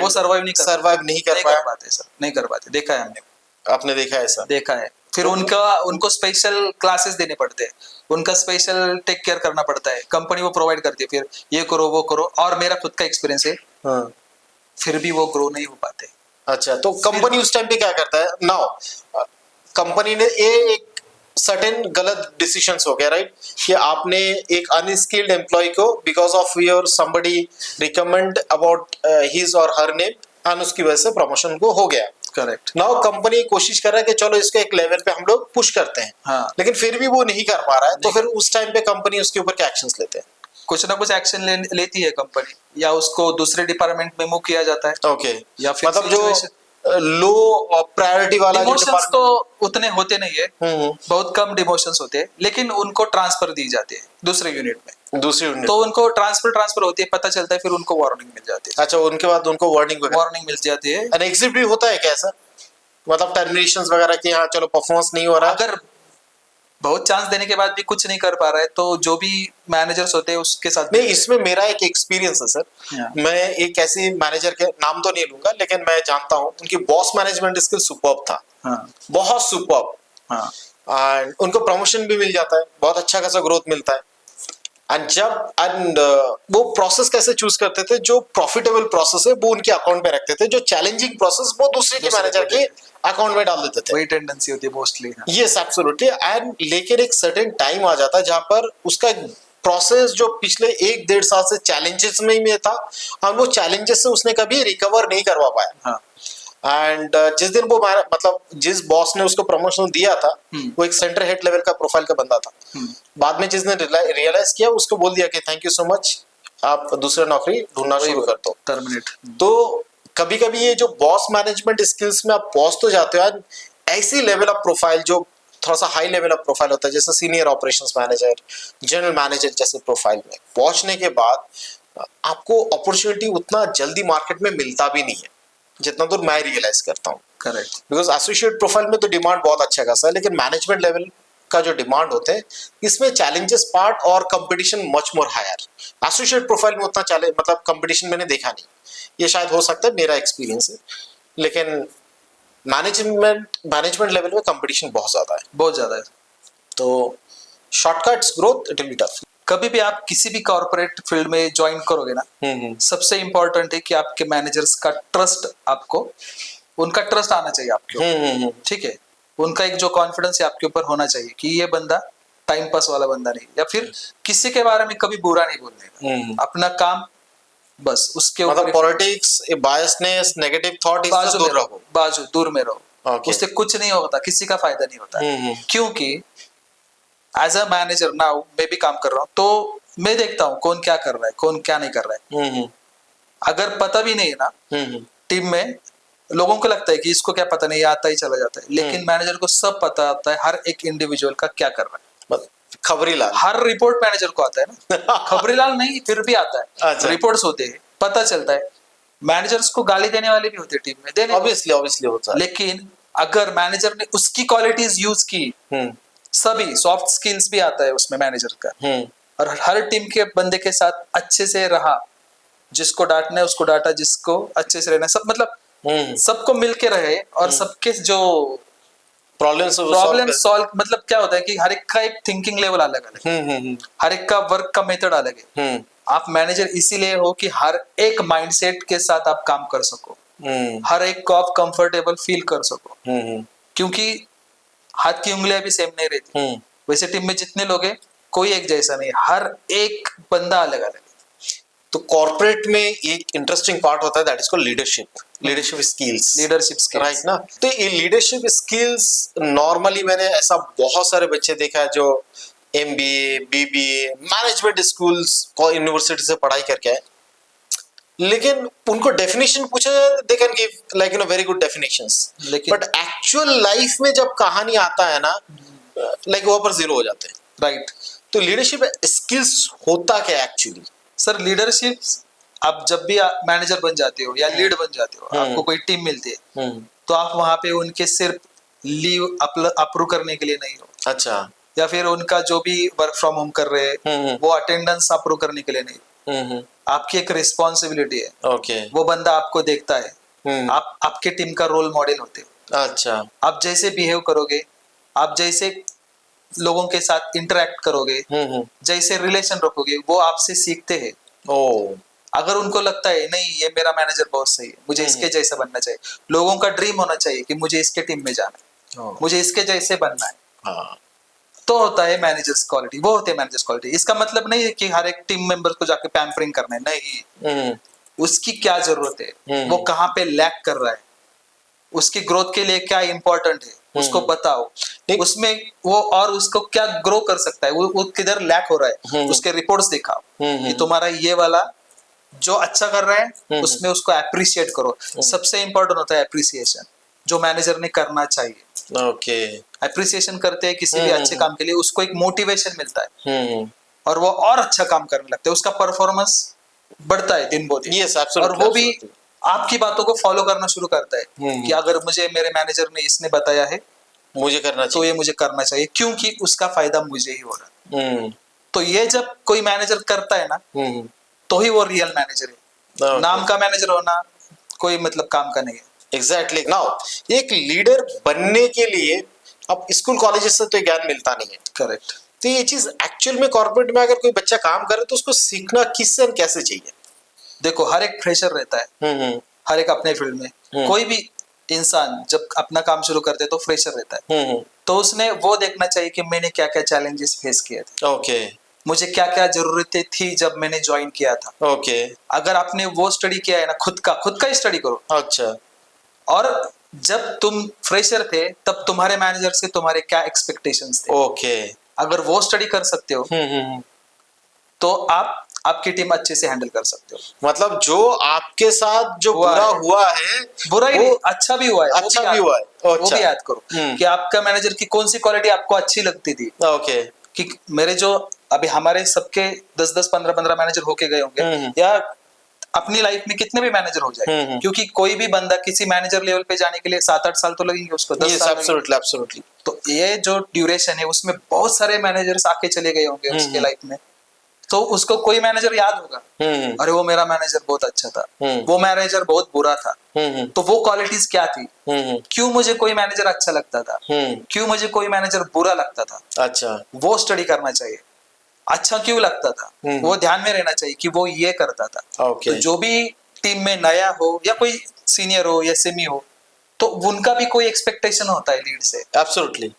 वो सर्वाइव नहीं कर पाया? पाते सर, नहीं कर पाते, देखा है हमने। आपने देखा है ऐसा? देखा है। फिर उनको स्पेशल क्लासेस देने पड़ते हैं, उनका स्पेशल टेक केयर करना पड़ता है, कंपनी वो प्रोवाइड करती है, फिर ये करो वो करो। और मेरा खुद का एक्सपीरियंस है, हाँ। फिर भी वो ग्रो नहीं हो पाते। अच्छा, तो कंपनी उस टाइम पे क्या करता है? नाउ कंपनी ने एक सर्टेन गलत डिसीजंस हो गया, राइट, कि आपने एक अनस्किल्ड एम्प्लॉय को because of your somebody recommend about his और हर नेम एंड उसकी वजह से प्रमोशन को हो गया। करेक्ट। नाउ कंपनी कोशिश कर रहा है कि चलो इसको एक लेवल पे हम लोग पुश करते हैं, हाँ। लेकिन फिर भी वो नहीं कर पा रहा है, तो फिर उस टाइम पे कंपनी उसके ऊपर क्या एक्शंस लेते हैं? कुछ ना कुछ एक्शन लेती है कंपनी, या उसको दूसरे डिपार्टमेंट में मूव किया जाता है। ओके, या फिर मतलब जो लो प्रायोरिटी वाला जो डिमोशंस तो डिपार्टमेंट, उतने होते नहीं है, बहुत कम डिमोशंस होते हैं, लेकिन उनको ट्रांसफर दी जाती है दूसरे यूनिट में। दूसरी यूनिट, तो उनको ट्रांसफर होती है, पता चलता है, फिर उनको वार्निंग मिल जाती है। अच्छा, उनके बाद उनको वार्निंग मिल जाती है। एंड एग्जिट भी होता है क्या ऐसा, मतलब टर्मिनेशंस वगैरह की? हाँ चलो परफॉर्मेंस नहीं हो रहा, अगर बहुत चांस देने के बाद भी कुछ नहीं कर पा रहा है तो जो भी मैनेजर्स होते हैं उसके साथ नहीं, इसमें मेरा एक एक्सपीरियंस है सर। मैं एक ऐसे मैनेजर के नाम तो नहीं लूंगा, लेकिन मैं जानता हूँ उनकी बॉस मैनेजमेंट स्किल सुपर्ब था। हाँ। बहुत सुपर्ब। हाँ। एंड उनको प्रमोशन भी मिल जाता है, बहुत अच्छा खासा ग्रोथ मिलता है। एंड वो प्रोसेस कैसे चूज करते थे? जो प्रॉफिटेबल प्रोसेस है वो उनके अकाउंट में रखते थे, जो चैलेंजिंग प्रोसेस वो दूसरे के मैनेजर के अकाउंट में डाल देते थे। वही टेंडेंसी होती है मोस्टली। Yes absolutely. एंड लेकिन एक सर्टेन टाइम आ जाता है जहां पर उसका प्रोसेस जो पिछले 1-1.5 साल से चैलेंजेस में था, और वो चैलेंजेस से उसने कभी रिकवर नहीं करवा पाया। हाँ। एंड जिस दिन वो मतलब जिस बॉस ने उसको प्रमोशन दिया था वो एक सेंटर हेड लेवल का प्रोफाइल का बंदा था। बाद में जिसने रियलाइज किया उसको बोल दिया कि थैंक यू सो मच, आप दूसरा नौकरी ढूंढना शुरू कर दो, टर्मिनेट। तो कभी कभी ये जो बॉस मैनेजमेंट स्किल्स में आप पहुंच तो जाते हो यार, ऐसी लेवल ऑफ प्रोफाइल जो थोड़ा सा हाई लेवल ऑफ प्रोफाइल होता है, जैसे senior operations manager, general manager जैसे प्रोफाइल में पहुंचने के बाद आपको अपॉर्चुनिटी उतना जल्दी मार्केट में मिलता भी नहीं है, जितना दूर मैं रियलाइज करता हूँ। करेक्ट। बिकॉज एसोसिएट प्रोफाइल में तो डिमांड बहुत अच्छा खासा है, लेकिन मैनेजमेंट लेवल का जो डिमांड होते हैं इसमें चैलेंजेस पार्ट और competition much more higher. Associate profile में उतना चैलेंज मतलब कंपटीशन मैंने देखा नहीं, ये शायद हो सकता है मेरा एक्सपीरियंस है, लेकिन मैनेजमेंट लेवल में कंपटीशन बहुत ज्यादा है, बहुत ज्यादा है। तो shortcuts growth it will be tough. कभी भी आप किसी भी कॉर्पोरेट फील्ड में ज्वाइन करोगे ना, सबसे इंपॉर्टेंट है कि आपके मैनेजर्स का ट्रस्ट, आपको उनका ट्रस्ट आना चाहिए आपके ऊपर, ठीक है। उनका एक जो कॉन्फिडेंस है आपके ऊपर होना चाहिए कि ये बंदा टाइम पास वाला बंदा नहीं, या फिर किसी के बारे में कभी बुरा नहीं बोलने का, अपना काम बस उसके ऊपर। मतलब पॉलिटिक्स, बायसनेस, नेगेटिव थॉट, इससे दूर रहो, दूर में रहो। Okay. उससे कुछ नहीं होता, किसी का फायदा नहीं होता है। क्योंकि एज अ मैनेजर नाउ मैं भी काम कर रहा हूँ, तो मैं देखता हूँ कौन क्या कर रहा है, कौन क्या नहीं कर रहा है। अगर पता भी नहीं है ना टीम में, लोगों को लगता है कि इसको क्या पता नहीं, ये आता ही चला जाता है, लेकिन मैनेजर को सब पता होता है हर एक इंडिविजुअल का क्या कर रहा है। खबरीलाल, हर रिपोर्ट मैनेजर को आता है ना। खबरीलाल नहीं, फिर भी आता है। अच्छा। रिपोर्ट्स होते हैं, पता चलता है। मैनेजर्स को गाली देने वाले भी होते हैं टीम में, देने ऑब्वियसली होता है, लेकिन अगर मैनेजर ने उसकी क्वालिटीज यूज की, सभी सॉफ्ट स्किल्स भी आता है उसमें मैनेजर का, और हर टीम के बंदे के साथ अच्छे से रहा, जिसको डांटना है उसको डांटा, जिसको अच्छे से रहना सब, मतलब सबको मिलके रहे, और सबके जो प्रॉब्लम सॉल्व, मतलब क्या होता है कि हर एक का एक थिंकिंग लेवल अलग अलग है, हर एक का वर्क का मेथड अलग है। आप मैनेजर इसीलिए हो कि हर एक माइंडसेट के साथ आप काम कर सको, हर एक को आप कंफर्टेबल फील कर सको, क्योंकि हाथ की उंगलियां भी सेम नहीं रहती। वैसे टीम में जितने लोग हैं कोई एक जैसा नहीं, हर एक बंदा अलग अलग है। तो कॉर्पोरेट में एक इंटरेस्टिंग पार्ट होता है, that is called leadership skills, right ना। तो ये लीडरशिप स्किल्स नॉर्मली मैंने ऐसा बहुत सारे बच्चे देखा है जो MBA, BBA, मैनेजमेंट स्कूल्स और यूनिवर्सिटी से पढ़ाई करके आए, लेकिन उनको डेफिनेशन पूछा जाए, they can give like very good definitions, but actual life में जब कहानी आता है ना, लाइक वहां पर जीरो हो जाते हैं, राइट। तो लीडरशिप स्किल्स होता क्या एक्चुअली? सर लीडरशिप, आप जब भी मैनेजर बन जाते हो या लीड बन जाते हो, आपको कोई टीम मिलती है, तो आप वहां पे उनके सिर्फ लीव अप्रूव करने के लिए नहीं हो, अच्छा, या फिर उनका जो भी वर्क फ्रॉम होम कर रहे हैं वो अटेंडेंस अप्रूव करने के लिए नहीं। आपकी एक रिस्पॉन्सिबिलिटी है, ओके, वो बंदा आपको देखता है, आप आपके टीम का रोल मॉडल होते हो। अच्छा, आप जैसे बिहेव करोगे, आप जैसे लोगों के साथ इंटरेक्ट करोगे, जैसे रिलेशन रखोगे, वो आपसे सीखते हैं। ओ, अगर उनको लगता है नहीं ये मेरा मैनेजर बहुत सही है, मुझे इसके जैसा बनना चाहिए, लोगों का ड्रीम होना चाहिए कि मुझे इसके टीम में जाना है, मुझे इसके जैसे बनना है, हाँ, तो होता है मैनेजर्स क्वालिटी, वो होते हैं मैनेजर्स क्वालिटी। इसका मतलब नहीं है कि हर एक टीम मेंबर को जाके पैम्परिंग करना है, नहीं, उसकी क्या जरूरत है, वो कहाँ पे लैक कर रहा है, उसकी ग्रोथ के लिए क्या इंपॉर्टेंट है, उसको बताओ, उसमें वो और उसको क्या ग्रो कर सकता है, वो किधर लैक हो रहा है, उसके रिपोर्ट्स दिखाओ कि तुम्हारा ये वाला जो अच्छा कर रहा है उसमें उसको अप्रिशिएट करो। सबसे इंपॉर्टेंट होता है अप्रिसिएशन, जो मैनेजर ने करना चाहिए। ओके, अप्रिसिएशन करते हैं किसी भी अच्छे काम के लिए, उसको एक मोटिवेशन मिलता है, और वो और अच्छा काम करने लगता है, उसका परफॉर्मेंस बढ़ता है दिन ब दिन। यस, और वो भी आपकी बातों को फॉलो करना शुरू करता है कि अगर मुझे मेरे मैनेजर ने इसने बताया है मुझे करना तो ये मुझे करना चाहिए, क्योंकि उसका फायदा मुझे ही हो रहा है। तो ये जब कोई मैनेजर करता है ना, तो ही वो रियल मैनेजर है। नाम का मैनेजर होना कोई मतलब काम का नहीं है। एग्जैक्टली। नाउ एक लीडर बनने के लिए अब स्कूल कॉलेजेस से तो ज्ञान मिलता नहीं है, करेक्ट। तो ये चीज एक्चुअल में कॉर्पोरेट में अगर कोई बच्चा काम करे तो उसको सीखना किससे और कैसे चाहिए? देखो हर एक फ्रेशर रहता है, हर एक अपने फील्ड में, कोई भी इंसान जब अपना काम शुरू करते तो फ्रेशर रहता है, तो उसने वो देखना चाहिए कि मैंने क्या क्या चैलेंजेस फेस किए थे, ओके, मुझे क्या क्या जरूरतें थी जब मैंने ज्वाइन किया था। ओके, अगर आपने वो स्टडी किया है ना, खुद का ही स्टडी करो। अच्छा, और जब तुम फ्रेशर थे तब तुम्हारे मैनेजर से तुम्हारे क्या एक्सपेक्टेशंस थे, ओके, अगर वो स्टडी कर सकते हो तो आप आपकी टीम अच्छे से हैंडल कर सकते हो। मतलब जो आपके साथ जो बुरा हुआ है, बुरा ही नहीं, अच्छा भी हुआ है, अच्छा भी हुआ है, वो अच्छा। भी याद करो कि आपका मैनेजर की कौन सी क्वालिटी आपको अच्छी लगती थी। ओके। कि मेरे जो अभी हमारे सबके 10-10 15-15 मैनेजर होके गए होंगे, या अपनी लाइफ में कितने भी मैनेजर हो जाए, क्योंकि कोई भी बंदा किसी मैनेजर लेवल पे जाने के लिए 7-8 साल तो लगेंगे उसको, 10 यस, साल लगेंगे। Absolutely absolutely. तो ये जो ड्यूरेशन है उसमें बहुत सारे मैनेजर्स आके चले गए होंगे उसके लाइफ में, तो उसको कोई मैनेजर याद होगा, अरे वो मेरा मैनेजर बहुत अच्छा था, वो मैनेजर बहुत बुरा था, तो वो क्वालिटीज क्या थी, क्यों मुझे कोई मैनेजर अच्छा लगता था, क्यों मुझे कोई मैनेजर बुरा लगता था, अच्छा। वो स्टडी करना चाहिए। अच्छा क्यों लगता था वो ध्यान में रहना चाहिए कि वो ये करता था। ओके। तो जो भी टीम में नया हो या कोई सीनियर हो या सेमी हो, तो उनका भी कोई एक्सपेक्टेशन होता है लीड से। एब्सोल्युटली।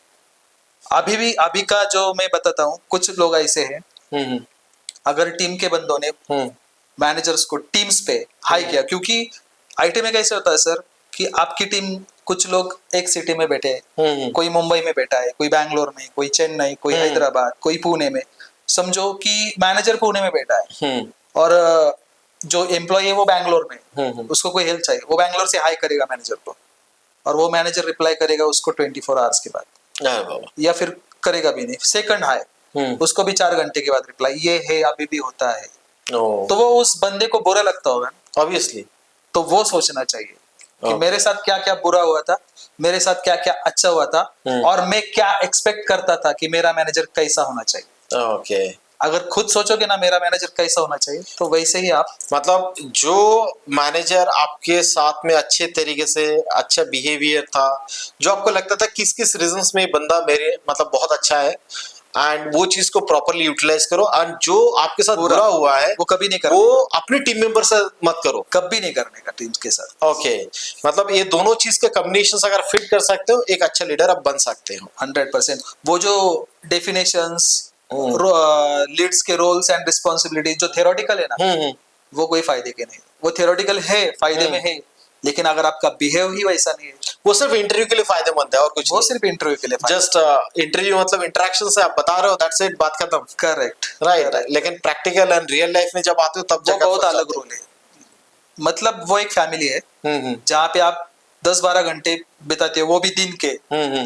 अभी का जो मैं बताता हूँ, कुछ लोग ऐसे हैं, अगर टीम के बंदों ने मैनेजर्स को टीम्स पे हाई किया, क्योंकि आईटी में कैसे होता है सर कि आपकी टीम, कुछ लोग एक सिटी में बैठे हैं, कोई मुंबई में बैठा है, कोई बैंगलोर में, कोई चेन्नई, कोई हैदराबाद, कोई पुणे में। समझो कि मैनेजर पुणे में बैठा है और जो एम्प्लॉय है वो बैंगलोर में, उसको कोई हेल्प चाहिए, वो बैंगलोर से हाई करेगा मैनेजर को, और वो मैनेजर रिप्लाई करेगा उसको 24 आवर्स के बाद, अरे बाबा। या फिर करेगा भी नहीं, सेकंड हाई, उसको भी 4 घंटे के बाद रिप्लाई। ये है, अभी भी होता है। तो वो उस बंदे को बुरा लगता होगा, ऑब्वियसली। तो वो सोचना चाहिए कि मेरे साथ क्या क्या बुरा हुआ था, मेरे साथ क्या क्या अच्छा हुआ था, और मैं क्या एक्सपेक्ट करता था कि मेरा मैनेजर कैसा होना चाहिए। ओके। अगर खुद सोचोगे ना मेरा मैनेजर कैसा होना चाहिए, तो वैसे ही आप, मतलब जो मैनेजर आपके साथ में अच्छे तरीके से अच्छा बिहेवियर था, जो आपको लगता था किस किस रीजंस में ये बंदा मेरे मतलब बहुत अच्छा है, एंड वो चीज को प्रॉपरली यूटिलाइज करो, एंड जो आपके साथ बुरा हुआ है वो कभी नहीं करना, वो अपने टीम मेंबर से मत करो, कभी नहीं करने का टीम के साथ। ओके। मतलब ये दोनों चीज के कॉम्बिनेशन अगर फिट कर सकते हो, एक अच्छा लीडर आप बन सकते हो। 100%। वो जो डेफिनेशंस, लीड्स के रोल्स एंड रिस्पॉन्सिबिलिटी जो थ्योरेटिकल है ना, वो कोई फायदे के नहीं। वो थ्योरेटिकल है, फायदे में है, लेकिन अगर आपका बिहेव ही वैसा नहीं है, वो सिर्फ इंटरव्यू के लिए फायदेमंद है और कुछ वो नहीं। सिर्फ इंटरव्यू के लिए जस्ट इंटरव्यू मतलब इंटरेक्शन से आप बता रहे हो, दैट्स इट, बात खत्म। Correct, right. लेकिन प्रैक्टिकल एंड रियल लाइफ में जब आते हो तब वो जगह बहुत अलग रोल है। मतलब वो एक फैमिली है जहाँ पे आप 10-12 घंटे बिताते हो, वो भी दिन के।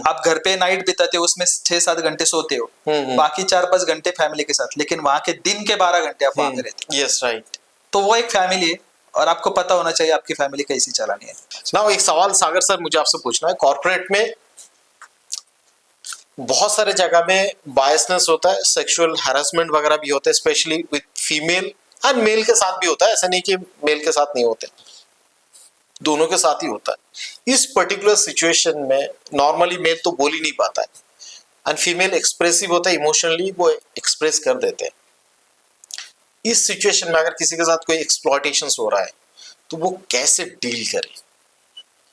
आप घर पे नाइट बिताते हो, उसमें 6-7 घंटे सोते हो, बाकी 4-5 घंटे फैमिली के साथ, लेकिन वहां के दिन के 12 घंटे आप वहां पे रहते हो। Yes, right. तो वो एक फैमिली है, और आपको पता होना चाहिए आपकी फैमिली कैसी चलानी है। नाउ एक सवाल सागर सर मुझे आपसे पूछना है, कॉर्पोरेट में बहुत सारे जगह में बायसनेस होता है, सेक्सुअल हैरेसमेंट वगैरह भी होता है, specially with female, and male के साथ भी होता है, ऐसा नहीं कि मेल के साथ नहीं होते, दोनों के साथ ही होता है। इस पर्टिकुलर सिचुएशन में नॉर्मली मेल तो बोल ही नहीं पाता है, एंड फीमेल एक्सप्रेसिव होता है, इमोशनली वो एक्सप्रेस कर देते हैं। इस सिचुएशन में अगर किसी के साथ कोई एक्सप्लॉयटेशन हो रहा है तो वो कैसे डील करे?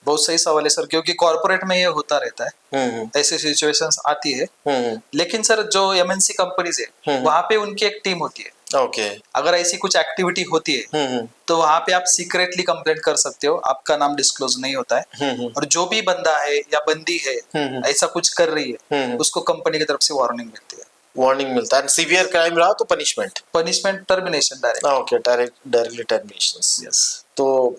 बहुत सही सवाल है सर, क्योंकि कॉर्पोरेट में ये होता रहता है, ऐसी सिचुएशंस आती है। लेकिन सर जो एमएनसी कंपनीज है, वहां पे उनकी एक टीम होती है। ओके। अगर ऐसी कुछ एक्टिविटी होती है, तो वहां पे आप सीक्रेटली कंप्लेंट कर सकते हो, आपका नाम डिस्क्लोज नहीं होता है, और जो भी बंदा है या बंदी है ऐसा कुछ कर रही है, उसको कंपनी की तरफ से वार्निंग मिलती है। वार्निंग मिलता है, सीवियर क्राइम रहा तो punishment termination direct. Okay, directly termination. Yes. तो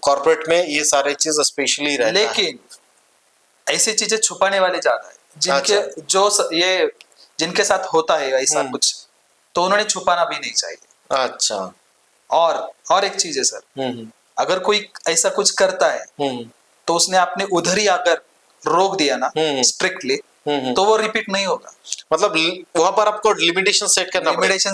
कॉर्पोरेट में ये सारे चीज स्पेशली रहता है। लेकिन ऐसी चीजें छुपाने वाले ज्यादा है, जिनके ये जिनके साथ होता है ऐसा कुछ, तो उन्होंने छुपाना भी नहीं चाहिए। अच्छा। और एक चीज है सर, अगर कोई ऐसा कुछ करता है, तो उसने अपने उधर ही अगर रोक दिया ना स्ट्रिक्टली, तो वो रिपीट नहीं होगा। मतलब वहां पर आपको लिमिटेशन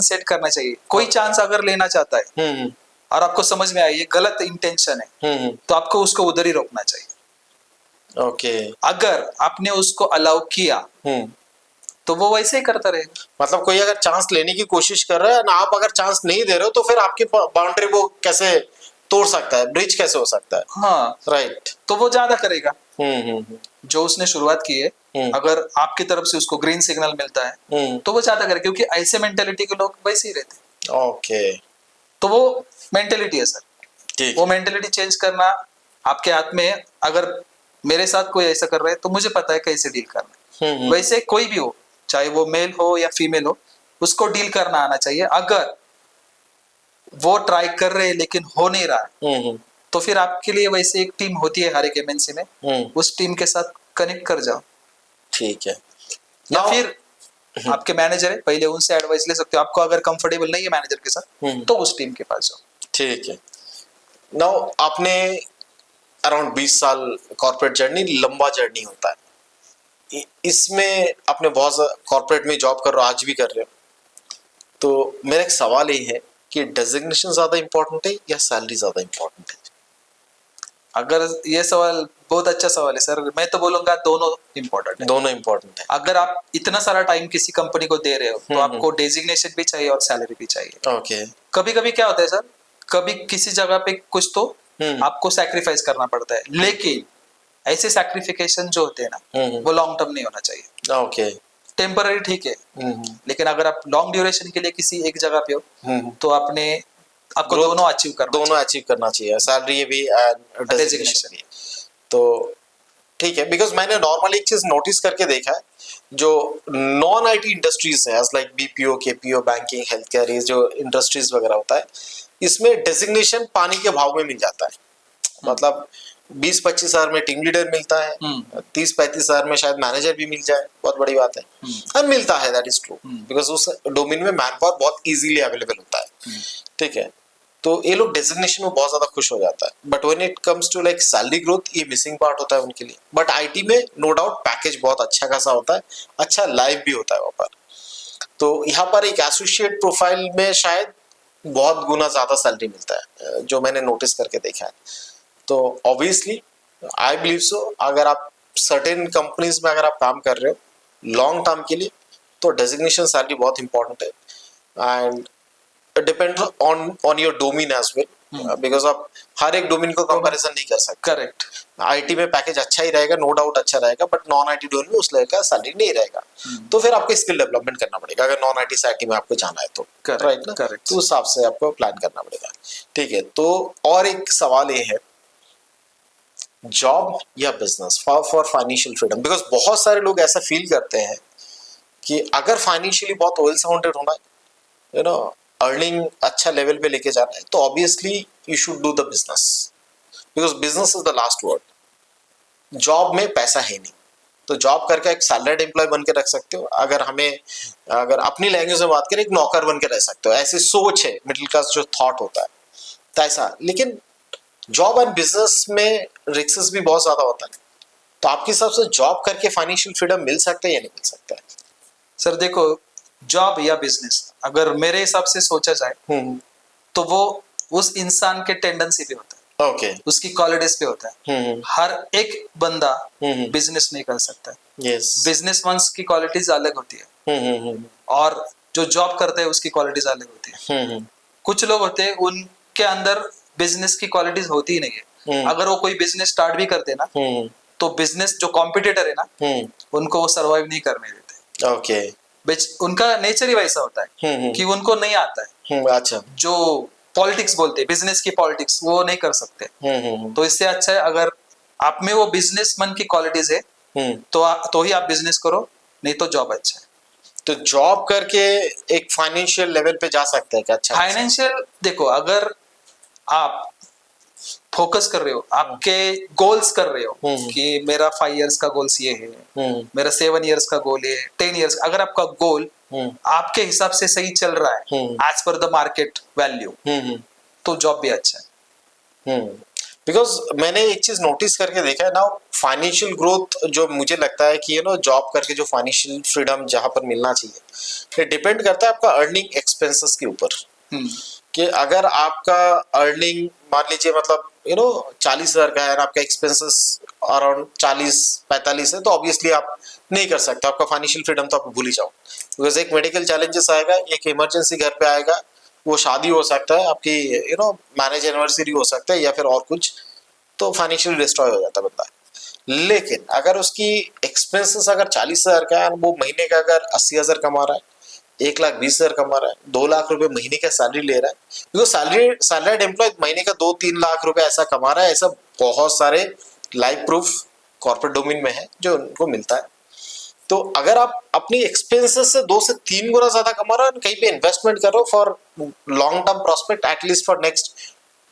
सेट करना चाहिए। कोई चांस अगर लेना चाहता है और आपको समझ में आया ये गलत इंटेंशन है, तो आपको उसको उधर ही रोकना चाहिए। ओके। अगर आपने उसको अलाउ किया, तो वो वैसे ही करता रहेगा। मतलब कोई अगर चांस लेने की कोशिश कर रहा है ना, आप अगर चांस नहीं दे रहे हो, तो फिर आपकी बाउंड्री वो कैसे तोड़ सकता है, ब्रिज कैसे हो सकता है? हाँ, राइट। तो वो ज्यादा करेगा। जो उसने शुरुआत की है, अगर आपकी तरफ से उसको ग्रीन सिग्नल मिलता है, तो वो ज्यादा करेगा, क्योंकि ऐसे मेंटेलिटी के लोग वैसे ही रहते हैं। ओके। तो वो मेंटेलिटी है सर, वो मेंटेलिटी चेंज करना आपके हाथ में है। अगर मेरे साथ कोई ऐसा कर रहा है, तो मुझे पता है कैसे डील करना है। वैसे कोई भी हो, चाहे वो मेल हो या फीमेल हो, उसको डील करना आना चाहिए। अगर वो ट्राई कर रहे हैं लेकिन हो नहीं रहा है, तो फिर आपके लिए वैसे एक टीम होती है हर एक एमएनसी में, उस टीम के साथ कनेक्ट कर जाओ। ठीक है। या Now- फिर आपके मैनेजर है, पहले उनसे एडवाइस ले सकते हो। आपको अगर कंफर्टेबल नहीं है मैनेजर के साथ तो उस टीम के पास जाओ। ठीक है। नाउ आपने अराउंड 20 साल कॉर्पोरेट जर्नी, लंबा जर्नी होता है। इसमें आपने बहुत कॉर्पोरेट में जॉब कर रहे हो, आज भी कर रहे हो, तो मेरा एक सवाल ये है कि डेजिग्नेशन ज्यादा इंपॉर्टेंट है या सैलरी ज्यादा इंपॉर्टेंट है? अगर ये सवाल बहुत अच्छा सवाल है सर, मैं तो बोलूंगा दोनों इम्पोर्टेंट है। दोनों इंपॉर्टेंट है। अगर आप इतना सारा टाइम किसी कंपनी को दे रहे हो तो आपको डेजिग्नेशन भी चाहिए और सैलरी भी चाहिए। ओके। कभी कभी क्या होता है सर, कभी किसी जगह पे कुछ तो आपको सैक्रिफाइस करना पड़ता है, लेकिन ऐसे सैक्रिफिकेशन जो होते हैं ना वो लॉन्ग टर्म नहीं होना चाहिए। ओके। टेम्पररी ठीक है, लेकिन अगर आप लॉन्ग ड्यूरेशन के लिए किसी एक जगह पे हो तो आपको Growth दोनों अचीव करना दोनों अचीव करना चाहिए, सैलरी भी एंड डेजिग्नेशन भी। तो ठीक है, बिकॉज मैंने नॉर्मली एक चीज नोटिस करके देखा है, जो नॉन आईटी इंडस्ट्रीज है like BPO, KPO, banking, health care, ये जो इंडस्ट्रीज वगैरह होता है, इसमें डेजिग्नेशन पानी के भाव में मिल जाता है। मतलब 20-25 हजार में टीम लीडर मिलता है, 30-35 हजार में शायद मैनेजर भी मिल जाए, बहुत बड़ी बात है। और मिलता है, दैट इज ट्रू, बिकॉज उस डोमेन में मैन पावर बहुत इजीली अवेलेबल होता है। ठीक है, तो ये लोग डेजिग्नेशन में बहुत ज्यादा खुश हो जाता है, but when it comes to like salary growth, ये मिसिंग पार्ट होता है उनके लिए। बट आईटी में नो डाउट पैकेज बहुत अच्छा खासा होता है, अच्छा लाइफ भी होता है वहां पर। तो यहाँ पर एक एसोसिएट प्रोफाइल में शायद बहुत गुना ज्यादा सैलरी मिलता है, जो मैंने नोटिस करके देखा है। तो ऑब्वियसली आई बिलीव सो, अगर आप सर्टेन कंपनीज में अगर आप काम कर रहे हो लॉन्ग टर्म के लिए, तो डेजिग्नेशन सैलरी बहुत इंपॉर्टेंट है। And depend on your domain as well, because आप हर एक डोमेन को कंपैरिजन नहीं कर सकते। करेक्ट। आईटी में पैकेज अच्छा ही रहेगा, नो डाउट अच्छा रहेगा, बट नॉन आईटी डोमेन में उस लेवल का सैलरी नहीं रहेगा। तो फिर आपको स्किल डेवलपमेंट करना पड़ेगा, अगर नॉन आईटी से आईटी में आपको जाना है तो। राइट ना? करेक्ट। तो उस हिसाब से आपको प्लान करना पड़ेगा। ठीक है, तो और एक सवाल ये है, जॉब या business for financial freedom, because बहुत सारे लोग ऐसा फील करते हैं कि अगर फाइनेंशियली बहुत वेल साउंडेड होना है, यू नो, अर्निंग अच्छा लेवल पे लेके जाना है, तो obviously you should do the business, because business is the last word. Job में पैसा है नहीं, तो जॉब करके एक सैलरीड एम्प्लॉय बन के रख सकते हो। अगर अपनी लैंग्वेज में बात करें, एक नौकर बन के रह सकते हो। ऐसी सोच है, मिडिल क्लास जो थॉट होता है, तो ऐसा। लेकिन जॉब एंड बिजनेस में रिस्क भी बहुत ज्यादा होता है। तो आपके हिसाब से जॉब करके फाइनेंशियल फ्रीडम मिल सकता है या नहीं मिल सकता है? सर देखो, जॉब या बिजनेस अगर मेरे हिसाब से सोचा जाए तो वो उस इंसान के टेंडेंसी पे होता है, ओके, उसकी क्वालिटीज पे होता है। हर एक बंदा बिजनेस नहीं कर सकता है। यस, बिजनेस वंस की क्वालिटीज अलग होती है और जो जॉब करते हैं उसकी क्वालिटीज अलग होती है। कुछ लोग होते हैं उनके अंदर बिजनेस की क्वालिटीज होती ही नहीं है। अगर वो कोई बिजनेस स्टार्ट भी करते ना तो बिजनेस जो कॉम्पिटिटर है ना उनको वो सर्वाइव नहीं करने देते। ओके, उनका नेचर ही वैसा होता है कि उनको नहीं आता है। अच्छा, जो पॉलिटिक्स बोलते हैं, बिजनेस की पॉलिटिक्स, वो नहीं कर सकते। तो इससे अच्छा है अगर आप में वो बिजनेसमैन की क्वालिटीज है तो ही आप बिजनेस करो, नहीं तो जॉब अच्छा है। तो जॉब करके एक फाइनेंशियल लेवल पे जा सकते हैं क्या? अच्छा, फाइनेंशियल देखो, अगर आप फोकस कर रहे हो, आपके गोल्स कर रहे हो कि मेरा 5 इयर्स का गोल्स ये है, मेरा 7 इयर्स का गोल है, 10 इयर्स, अगर आपका गोल आपके हिसाब से सही चल रहा है as per the market value, तो जॉब भी अच्छा है। बिकॉज मैंने एक चीज नोटिस करके देखा है ना, फाइनेंशियल ग्रोथ जो मुझे लगता है कि जॉब करके जो फाइनेंशियल फ्रीडम जहां पर मिलना चाहिए, ये डिपेंड करता है आपका अर्निंग एक्सपेंसेस के ऊपर। कि अगर आपका अर्निंग मान लीजिए मतलब 40,000 का है और आपका एक्सपेंसेस अराउंड 40-45 है, तो ऑब्वियसली आप नहीं कर सकते। आपका फाइनेंशियल फ्रीडम तो आप भूल ही जाओ, बिकॉज एक मेडिकल चैलेंजेस आएगा, एक इमरजेंसी घर पे आएगा, वो शादी हो सकता है आपकी, मैरिज एनिवर्सरी हो सकता है, या फिर और कुछ, तो फाइनेंशियली डिस्ट्रॉय हो जाता है बंदा। लेकिन अगर उसकी एक्सपेंसेस अगर 40,000 का है, वो महीने का अगर 80,000 कमा रहा है, 1,20,000 कमा रहा है, 2 लाख रुपए महीने का सैलरी ले रहा है, बिकॉज सैलरीड एम्प्लॉय महीने का 2-3 लाख रुपए ऐसा कमा रहा है, ऐसा बहुत सारे लाइव प्रूफ कॉर्पोरेट डोमेन में है जो उनको मिलता है। तो अगर आप अपनी एक्सपेंसेस से 2 से 3 गुना ज्यादा कमा रहे हो, कहीं पे इन्वेस्टमेंट कर रहे हो for long term prospect, at least for next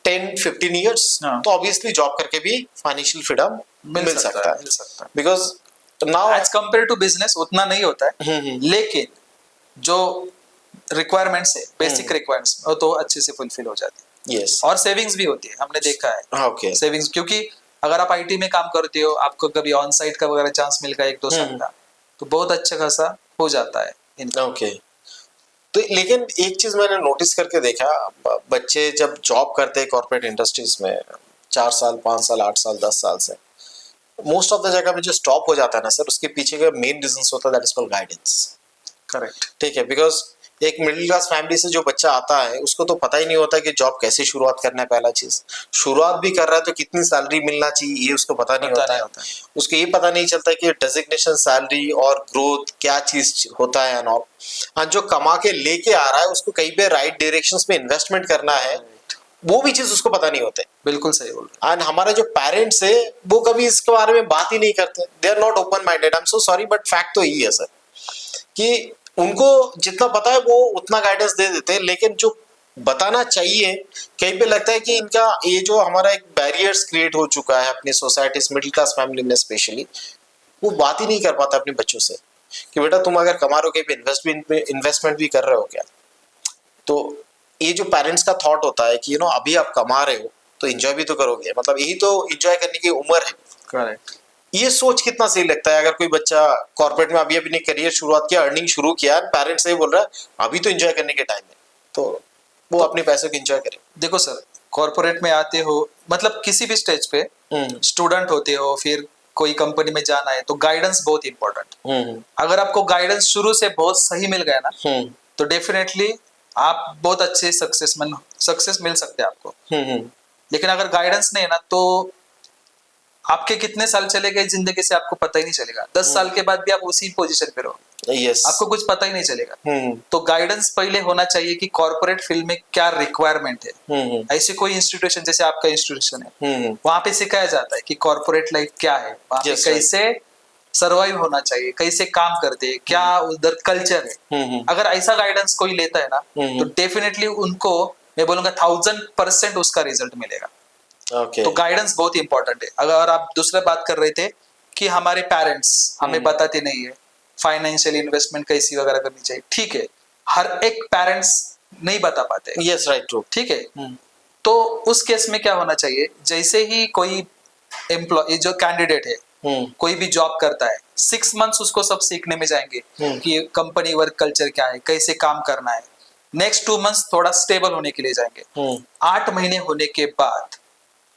10-15 years, हाँ। तो ऑब्वियसली जॉब करके भी फाइनेंशियल फ्रीडम मिल सकता मिल सकता है। Because now as compare to business उतना नहीं होता है, लेकिन जो रिक्वायरमेंट्स है, बेसिक रिक्वायरमेंट्स, वो तो अच्छे से फुलफिल हो जाती है। यस, और सेविंग्स भी होती है, हमने देखा है ओके, सेविंग्स, क्योंकि अगर आप आईटी में काम करते हो, आपको कभी ऑन साइट का वगैरह चांस मिल गया 1-2 साल का, तो बहुत अच्छा खासा हो जाता है इनका। ओके। तो लेकिन एक चीज मैंने नोटिस करके देखा, बच्चे जब जॉब करते हैं कॉर्पोरेट इंडस्ट्रीज में 4 साल, 5 साल, 8 साल, 10 साल से, मोस्ट ऑफ द जगह में जो स्टॉप हो जाता है ना सर, उसके पीछे का मेन रीजन होता है that is called guidance. Correct. ठीक है, बिकॉज एक मिडिल क्लास फैमिली से जो बच्चा आता है उसको तो पता ही नहीं होता कि जॉब कैसे शुरुआत करना है। पहला चीज, शुरुआत भी कर रहा है तो कितनी सैलरी मिलना चाहिए ये उसको पता नहीं होता है। उसको ये पता नहीं चलता कि डेजिग्नेशन सैलरी और ग्रोथ क्या चीज होता है एंड ऑल। हाँ, जो कमा के लेके आ रहा है उसको कहीं पे राइट डायरेक्शंस में इन्वेस्टमेंट करना है, वो भी चीज उसको पता नहीं होते। बिल्कुल सही बोल रहे एंड हमारे जो पेरेंट्स है वो कभी इसके बारे में बात ही नहीं करते। They are not open minded. I am so sorry but fact तो यही है सर कि उनको जितना पता है वो उतना गाइडेंस दे देते हैं, लेकिन जो बताना चाहिए कहीं पे लगता है कि इनका ये जो हमारा एक बैरियर्स क्रिएट हो चुका है अपनी सोसाइटीज, मिडिल क्लास फैमिली में स्पेशली, वो बात ही नहीं कर पाता अपने बच्चों से कि बेटा तुम अगर कमा रहे हो कहीं पे इन्वेस्टमेंट भी कर रहे हो क्या। तो ये जो पेरेंट्स का थॉट होता है कि अभी आप कमा रहे हो तो एंजॉय भी तो करोगे, मतलब यही तो एंजॉय करने की उम्र है। करेक्ट। ये सोच कितना सही लगता है अगर कोई बच्चा कॉर्पोरेट में अभी अपनी करियर शुरुआत किया, अर्निंग शुरू किया, पेरेंट्स से बोल रहा है अभी तो एंजॉय करने के टाइम है, तो वो अपने पैसों की एंजॉय करे। देखो सर, कॉर्पोरेट में आते हो, मतलब किसी भी स्टेज पे स्टूडेंट होते हो, फिर कोई कंपनी में जाना है, तो गाइडेंस बहुत इंपॉर्टेंट। अगर आपको गाइडेंस शुरू से बहुत सही मिल गया ना, तो डेफिनेटली आप बहुत अच्छे सक्सेस मिल सकते हैं आपको। लेकिन अगर गाइडेंस नहीं है ना, तो आपके कितने साल चले गए जिंदगी से आपको पता ही नहीं चलेगा। 10 साल के बाद भी आप उसी पोजीशन पे रहो, यस, आपको कुछ पता ही नहीं चलेगा। तो गाइडेंस पहले होना चाहिए कि कॉर्पोरेट फील्ड में क्या रिक्वायरमेंट है। ऐसे कोई इंस्टीट्यूशन जैसे आपका इंस्टीट्यूशन है, वहां पे सिखाया जाता है कि कॉर्पोरेट लाइफ क्या है, वहां पे कैसे सर्वाइव होना चाहिए, कैसे काम करते हैं, क्या उधर कल्चर है। अगर ऐसा गाइडेंस कोई लेता है ना, तो डेफिनेटली उनको मैं बोलूंगा 1000% उसका रिजल्ट मिलेगा। ओके। तो गाइडेंस बहुत इंपॉर्टेंट है। अगर आप दूसरा बात कर रहे थे कि हमारे पेरेंट्स हमें बताते नहीं है फाइनेंशियल इन्वेस्टमेंट कैसी वगैरह करनी चाहिए, ठीक है, हर एक पेरेंट्स नहीं बता पाते। यस, राइट, ट्रू, ठीक है। तो उस केस में क्या होना चाहिए, जैसे ही कोई एम्प्लॉय जो कैंडिडेट है, कोई भी जॉब करता है, 6 मंथ्स उसको सब सीखने में जाएंगे कि कंपनी वर्क कल्चर क्या है, कैसे काम करना है। नेक्स्ट 2 मंथ्स थोड़ा स्टेबल होने के लिए जाएंगे। 8 महीने होने के बाद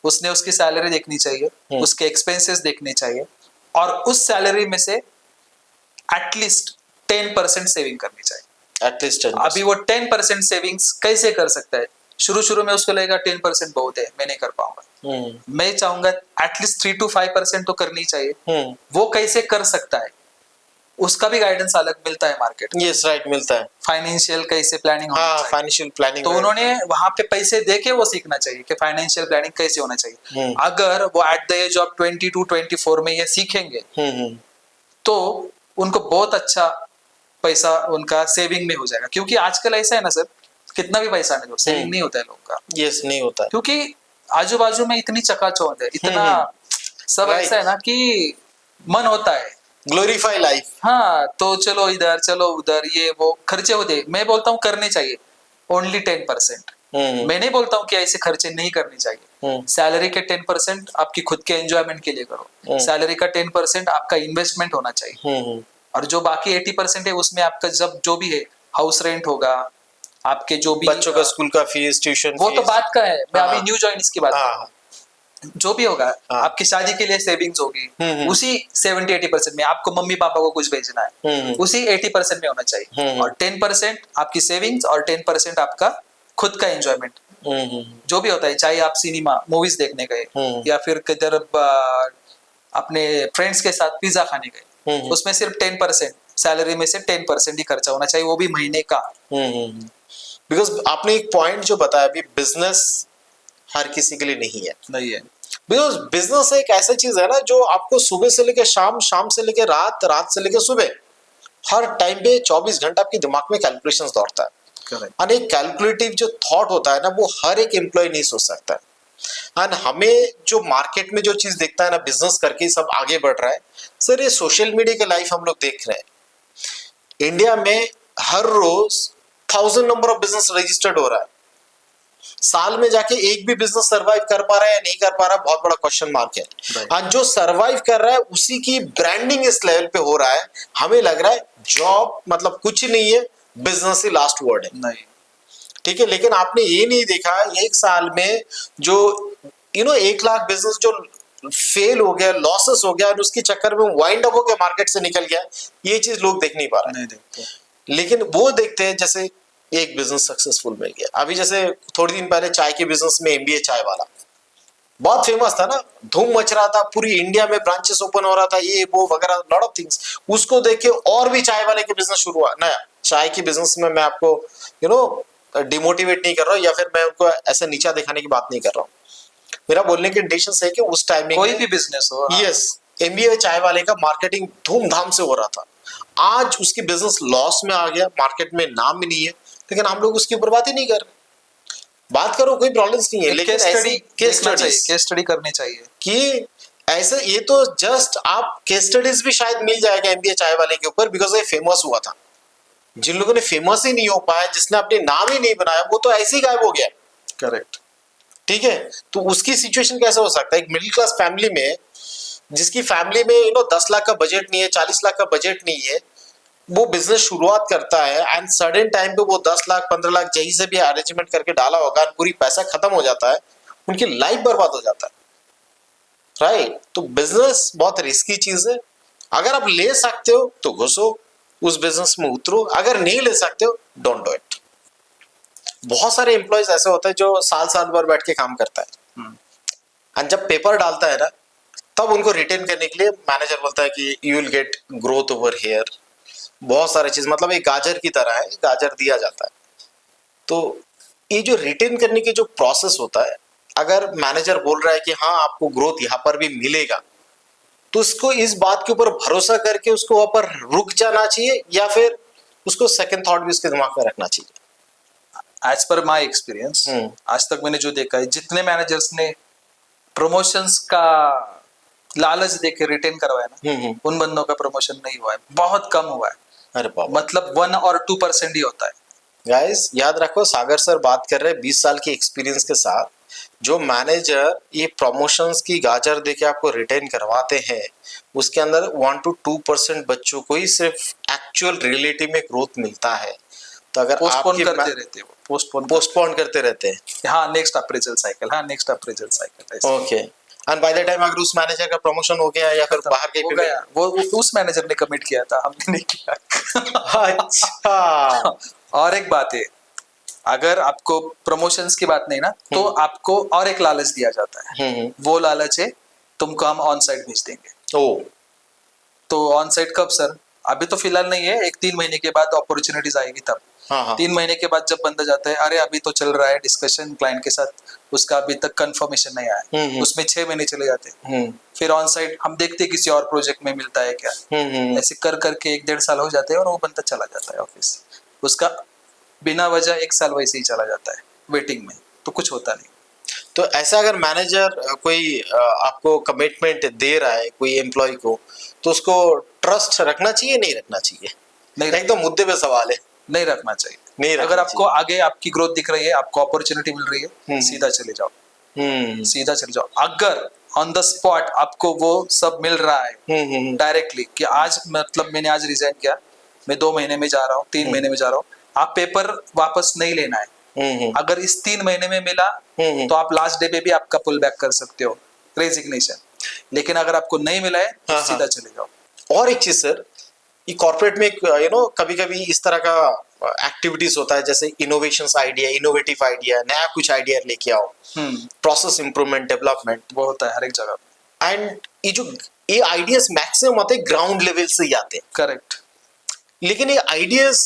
उसने उसकी सैलरी देखनी चाहिए, उसके एक्सपेंसेस देखने चाहिए, और उस सैलरी में से एटलीस्ट 10% सेविंग करनी चाहिए। एटलीस्ट अभी वो 10% सेविंग्स कैसे कर सकता है? शुरू शुरू में उसको लगेगा 10% बहुत है, मैं नहीं कर पाऊंगा। मैं चाहूंगा एटलीस्ट 3 to 5% तो करनी चाहिए। वो कैसे कर सकता है, उसका भी गाइडेंस अलग मिलता है मार्केट में। यस, राइट, मिलता है। फाइनेंशियल कैसे प्लानिंग होना चाहिए, फाइनेंशियल प्लानिंग, तो उन्होंने वहां पे पैसे देके वो सीखना चाहिए कि फाइनेंशियल प्लानिंग कैसे होना चाहिए। अगर वो at the age of 20 to 24 में ये सीखेंगे, तो उनको बहुत अच्छा पैसा उनका सेविंग में हो जाएगा। क्योंकि आजकल ऐसा है ना सर, कितना भी पैसा नहीं, सेविंग नहीं होता है लोगों का। यस, नहीं होता है, क्योंकि आजू बाजू में इतनी चकाचौंध है, इतना सब ऐसा है ना कि मन होता है ग्लोरीफाई लाइफ। हाँ, तो चलो इधर चलो उधर, ये वो खर्चे होते। मैं बोलता हूँ करने चाहिए ओनली 10%। मैं नहीं बोलता हूँ कि ऐसे खर्चे नहीं करने चाहिए। सैलरी के 10% आपकी खुद के एंजॉयमेंट के लिए करो, सैलरी का 10% आपका इन्वेस्टमेंट होना चाहिए, और जो बाकी 80% है उसमें आपका जब जो भी है, हाउस रेंट होगा, आपके जो भी बच्चों का स्कूल का फीस, ट्यूशन वो तो बात का है। मैं अभी न्यू जॉइनिंग्स की बात कर रहा हूँ। जो भी होगा, आपकी शादी के लिए सेविंग्स होगी, उसी 70-80% में आपको मम्मी पापा को कुछ भेजना है, उसी 80% में होना चाहिए। और 10% आपकी सेविंग्स और 10% आपका खुद का एंजॉयमेंट, जो भी होता है, चाहे आप सिनेमा मूवीज देखने गए या फिर किधर अपने फ्रेंड्स के साथ पिज्जा खाने गए, उसमें सिर्फ 10% सैलरी में से 10% ही खर्चा होना चाहिए, वो भी महीने का। बिकॉज आपने एक पॉइंट जो बताया अभी, बिजनेस हर किसी के लिए नहीं है। बिकॉज बिजनेस एक ऐसा चीज है ना जो आपको सुबह से लेकर शाम, शाम से लेकर रात, रात से लेकर सुबह, हर टाइम पे 24 घंटा आपके दिमाग में कैलकुलेशंस दौड़ता है। करेक्ट। और एक कैलकुलेटिव जो थॉट होता है ना, वो हर एक एम्प्लॉय नहीं सोच सकता है। एंड हमें जो मार्केट में जो चीज दिखता है ना, बिजनेस करके सब आगे बढ़ रहा है, सर ये सोशल मीडिया के लाइफ हम लोग देख रहे हैं। इंडिया में हर रोज 1000 नंबर ऑफ बिजनेस रजिस्टर्ड हो रहा है। साल में जाके एक भी बिजनेस सरवाइव कर पा रहा है या नहीं कर पा रहा है, बहुत बड़ा क्वेश्चन मार्क है। Right. आज जो सरवाइव कर रहा है उसी की ब्रांडिंग इस लेवल पे हो रहा है, हमें लग रहा है जॉब मतलब कुछ नहीं है, बिजनेस ही लास्ट वर्ड है। नहीं, ठीक है, लेकिन आपने ये नहीं देखा एक साल में जो 1 लाख बिजनेस जो फेल हो गया, लॉसेस हो गया, और उसके चक्कर में वाइंड अप होकर मार्केट से निकल गया, ये चीज लोग देख नहीं पा रहे नहीं देखते। हैं। लेकिन वो देखते हैं जैसे एक बिजनेस सक्सेसफुल मिल गया। अभी जैसे थोड़ी दिन पहले चाय के बिजनेस में एमबीए चाय वाला बहुत फेमस था ना, धूम मच रहा था, पूरी इंडिया में ब्रांचेस ओपन हो रहा था, ये वो वगैरह लॉट ऑफ थिंग्स। उसको देख के और भी चाय वाले के बिजनेस शुरू हुआ नया। चाय की बिजनेस में मैं आपको डिमोटिवेट नहीं कर रहा हूँ, या फिर मैं उनको ऐसे नीचा दिखाने की बात नहीं कर रहा हूँ। मेरा बोलने की इंटेंशन है कि उस टाइमिंग कोई भी बिजनेस हो, हाँ। यस, एमबीए चाय वाले का मार्केटिंग धूमधाम से हो रहा था। आज उसकी बिजनेस लॉस में आ गया, मार्केट में नाम भी नहीं है, लेकिन हम लोग उसकी ऊपर बात ही नहीं कर रहे। बात करो, कोई प्रॉब्लम्स नहीं है, लेकिन केस स्टडी करनी चाहिए कि ऐसे ये तो जस्ट आप केस स्टडीज भी शायद मिल जाएगा एमबीए चाय वाले के ऊपर, बिकॉज ये फेमस हुआ था। जिन लोगों ने फेमस ही नहीं हो पाया, जिसने अपने नाम ही नहीं बनाया, वो तो ऐसे ही गायब हो गया। करेक्ट। ठीक है, तो उसकी सिचुएशन कैसे हो सकता है? एक मिडिल क्लास फैमिली में, जिसकी फैमिली में 10 लाख का बजट नहीं है, 40 लाख का बजट नहीं है, वो बिजनेस शुरुआत करता है एंड सडन टाइम पे वो 10 लाख 15 लाख जहीं से भी अरेंजमेंट करके डाला होगा, पूरी पैसा खत्म हो जाता है, उनकी लाइफ बर्बाद हो जाता है। राइट? तो बिजनेस बहुत रिस्की चीज है। अगर आप ले सकते हो तो घुसो, उस बिजनेस में उतरो, अगर नहीं ले सकते हो डोंट डू इट। बहुत सारे एम्प्लॉयज ऐसे होते हैं जो साल साल भर बैठ के काम करता है, और जब पेपर डालता है ना, तब उनको रिटेन करने के लिए मैनेजर बोलता है कि you will get growth over here. बहुत सारे चीज, मतलब एक गाजर की तरह है, गाजर दिया जाता है। तो ये जो रिटेन करने की जो प्रोसेस होता है, अगर मैनेजर बोल रहा है कि हाँ आपको ग्रोथ यहाँ पर भी मिलेगा, तो उसको इस बात के ऊपर भरोसा करके उसको वहां पर रुक जाना चाहिए, या फिर उसको सेकंड थॉट भी उसके दिमाग में रखना चाहिए। एज पर माई एक्सपीरियंस, आज तक मैंने जो देखा है, जितने मैनेजर्स ने प्रमोशंस का लालच देके रिटेन करवाया ना, उन बंदों का प्रमोशन नहीं हुआ है, बहुत कम हुआ है। अरे बाबा, मतलब 1 और 2% ही होता है। गाइस याद रखो, सागर सर बात कर रहे हैं 20 साल के एक्सपीरियंस के साथ। जो मैनेजर ये प्रमोशंस की गाजर देके आपको रिटेन करवाते हैं, उसके अंदर 1 to 2% बच्चों को ही सिर्फ एक्चुअल रियलिटी में ग्रोथ मिलता है। तो अगर पोस्टपोन करते रहते हैं, वो पोस्टपोन करते रहते हैं, हाँ next appraisal cycle. Okay, and by the time अगर उस मैनेजर का प्रमोशन हो गया या फिर बाहर हो कहीं गया, वो उस मैनेजर ने कमिट किया था, हमने नहीं किया। अच्छा, और एक बात है, अगर आपको प्रमोशंस की बात नहीं ना, तो आपको और एक लालच दिया जाता है। वो लालच है तुमको हम ऑन साइट भेज देंगे। ओ, तो ऑन साइट कब सर? अभी तो फिलहाल नहीं है, 1-3 महीने के बाद अपॉर्चुनिटीज आएगी तब। हाँ, 3 महीने के बाद जब बंदा जाता है, अरे अभी तो चल रहा है डिस्कशन क्लाइंट के साथ, उसका अभी तक कंफर्मेशन नहीं आया, उसमें 6 महीने चले जाते हैं। फिर ऑन साइट हम देखते हैं किसी और प्रोजेक्ट में मिलता है क्या। ऐसे कर करके 1-1.5 साल हो जाते हैं और वो बंदा चला जाता है ऑफिस। उसका बिना वजह 1 साल वैसे ही चला जाता है वेटिंग में, तो कुछ होता नहीं। तो ऐसा अगर मैनेजर कोई आपको कमिटमेंट दे रहा है कोई एम्प्लॉय को, तो उसको ट्रस्ट रखना चाहिए नहीं रखना चाहिए? नहीं, एकदम मुद्दे पे सवाल है। नहीं रखना चाहिए। नहीं रखना अगर आपको चाहिए। आगे आपकी ग्रोथ दिख रही है, आपको अपॉर्चुनिटी मिल रही है, सीधा चले जाओ, सीधा चले जाओ। अगर ऑन द स्पॉट आपको वो सब मिल रहा है डायरेक्टली कि आज मतलब मैंने आज रिजाइन किया, मैं 2 महीने में जा रहा हूँ, 3 महीने में जा रहा हूँ, आप पेपर वापस नहीं लेना है। अगर इस 3 महीने में मिला तो आप लास्ट डे पे भी आपका पुल बैक कर सकते हो, रेजिग्नेशन। लेकिन अगर आपको नहीं मिला है तो सीधा चले जाओ। और एक चीज सर, ये कॉर्पोरेट में कभी कभी इस तरह का एक्टिविटीज होता है, जैसे इनोवेशंस आइडिया, इनोवेटिव आइडिया, नया कुछ आइडिया लेके आओ, प्रोसेस इंप्रूवमेंट, डेवलपमेंट, वो होता है हर एक जगह। एंड ये आइडियाज मैक्सिमम आते हैं ग्राउंड लेवल से ही आते हैं। करेक्ट। लेकिन ये आइडियाज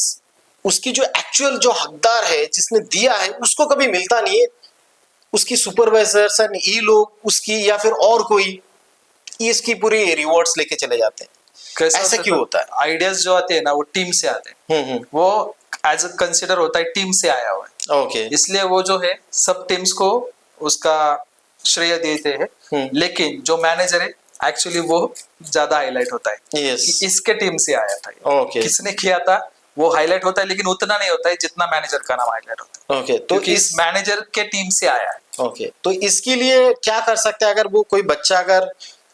उसकी जो एक्चुअल जो हकदार है, जिसने दिया है, उसको कभी मिलता नहीं है। उसकी सुपरवाइजर्स एंड ये लोग उसकी, या फिर और कोई, इसकी पूरी रिवॉर्ड्स लेके चले जाते हैं। ऐसा क्यों होता है? आइडियाज जो आते हैं ना, वो टीम से आते हैं। वो एज कंसिडर होता है टीम से आया हुआ है, ओके इसलिए वो जो है सब टीम्स को उसका श्रेय देते हैं। लेकिन जो मैनेजर है एक्चुअली वो ज्यादा हाईलाइट होता है यस कि इसके टीम से आया था ये। ओके किसने किया था वो हाईलाइट होता है, लेकिन उतना नहीं होता है जितना मैनेजर का नाम हाईलाइट होता है, ओके। तो क्योंकि इस मैनेजर के टीम से आया है। ओके तो इसके लिए क्या कर सकते हैं अगर वो कोई बच्चा अगर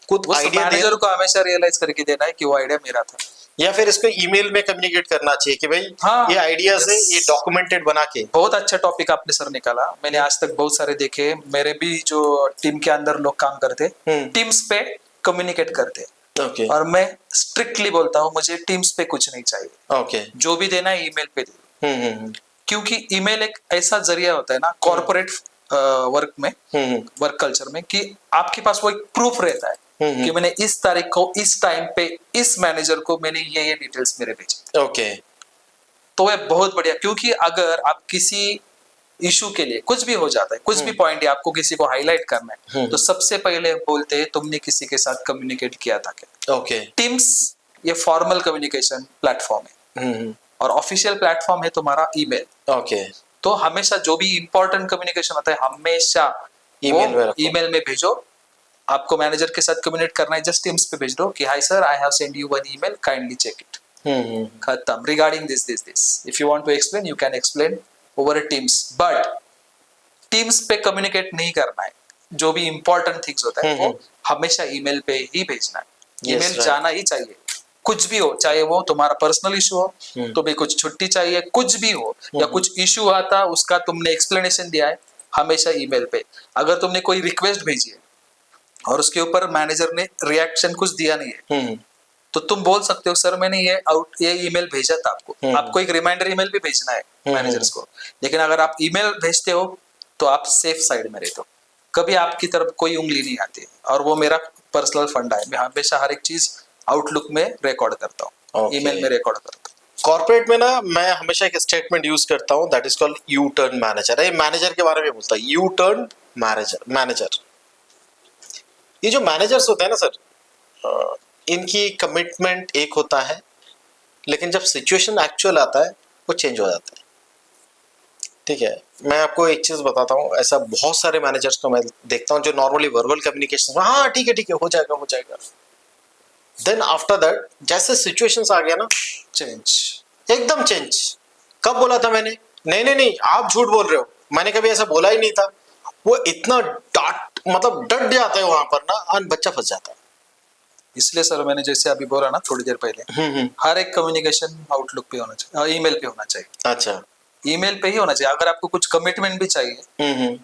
खुद वो आइडिया दे, मैनेजर को हमेशा रियलाइज करके देना है कि वो आइडिया मेरा था। या फिर इसको ईमेल में कम्युनिकेट करना चाहिए कि भाई हाँ, ये आइडियाज है, yes। ये डॉक्यूमेंटेड बना के। बहुत अच्छा टॉपिक आपने सर निकाला, मैंने आज तक बहुत सारे देखे, मेरे भी जो टीम के अंदर लोग काम करते टीम्स पे कम्युनिकेट करते, ओके और मैं स्ट्रिक्टली बोलता हूँ मुझे टीम्स पे कुछ नहीं चाहिए, ओके जो भी देना है ईमेल पे दे। क्योंकि ईमेल एक ऐसा जरिया होता है ना कॉर्पोरेट वर्क में, वर्क कल्चर में, कि आपके पास वो एक प्रूफ रहता है कि मैंने इस तारीख को इस टाइम पे इस मैनेजर को मैंने ये डिटेल्स मेरे भेजे। ओके तो ये बहुत बढ़िया, क्योंकि अगर आप किसी इशू के लिए कुछ भी हो जाता है, कुछ भी पॉइंट है आपको किसी को हाईलाइट करना है, तो सबसे पहले बोलते हैं तुमने किसी के साथ कम्युनिकेट किया था क्या। ओके टीम्स ये फॉर्मल कम्युनिकेशन प्लेटफॉर्म है, और ऑफिशियल प्लेटफॉर्म है तुम्हारा ईमेल। ओके तो हमेशा जो भी इंपॉर्टेंट कम्युनिकेशन होता है हमेशा ईमेल में रखो। ईमेल में भेजो। आपको मैनेजर के साथ कम्युनिकेट करना है, जस्ट टीम्स पे भेज दो कि hi sir, I have send you one email, kindly check it, खत्म। Regarding this if you want to explain you can explain over Teams, but Teams पे कम्युनिकेट नहीं करना है। जो भी इंपॉर्टेंट थिंग्स होता है वो हमेशा ईमेल पे ही भेजना है। Yes, email right. जाना ही चाहिए, कुछ भी हो, चाहे वो तुम्हारा पर्सनल इशू हो तो भी कुछ छुट्टी चाहिए, कुछ भी हो, या कुछ इशू आता उसका तुमने एक्सप्लेनेशन दिया है, हमेशा ईमेल पे। अगर तुमने कोई रिक्वेस्ट भेजी है और उसके ऊपर मैनेजर ने रिएक्शन कुछ दिया नहीं है, तो तुम बोल सकते हो सर मैंने ये ईमेल भेजा था आपको, आपको एक रिमाइंडर ईमेल भी भेजना है मैनेजर्स को। लेकिन अगर आप ईमेल भेजते हो तो आप सेफ साइड में रहते हो, कभी आपकी तरफ कोई उंगली नहीं आती। और वो मेरा पर्सनल फंडा है, मैं हमेशा हर एक चीज आउटलुक में रिकॉर्ड करता हूँ, Okay. ईमेल में रिकॉर्ड करता हूँ। कॉर्पोरेट में ना मैं हमेशा एक स्टेटमेंट यूज करता हूँ that is called U turn manager. ये मैनेजर के बारे में बोलता है, यू टर्न मैनेजर। ये जो मैनेजर्स होते हैं ना सर, इनकी कमिटमेंट एक होता है, लेकिन जब सिचुएशन एक्चुअल आता है वो चेंज हो जाता है। ठीक है, मैं आपको एक चीज बताता हूँ, ऐसा बहुत सारे मैनेजर्स को मैं देखता हूँ जो नॉर्मली वर्बल कम्युनिकेशन में हाँ ठीक है हो जाएगा, देन आफ्टर दैट जैसे सिचुएशंस आ गया ना, चेंज, एकदम चेंज। कब बोला था मैंने, नहीं आप झूठ बोल रहे हो, मैंने कभी ऐसा बोला ही नहीं था। वो इतना डट जाता है वहां पर ना, और बच्चा फंस जाता है। इसलिए सर मैंने जैसे अभी बोला ना थोड़ी देर पहले, हर एक कम्युनिकेशन आउटलुक पे होना चाहिए, ईमेल पे होना चाहिए। अच्छा, ईमेल पे ही होना चाहिए। अगर आपको कुछ कमिटमेंट भी चाहिए,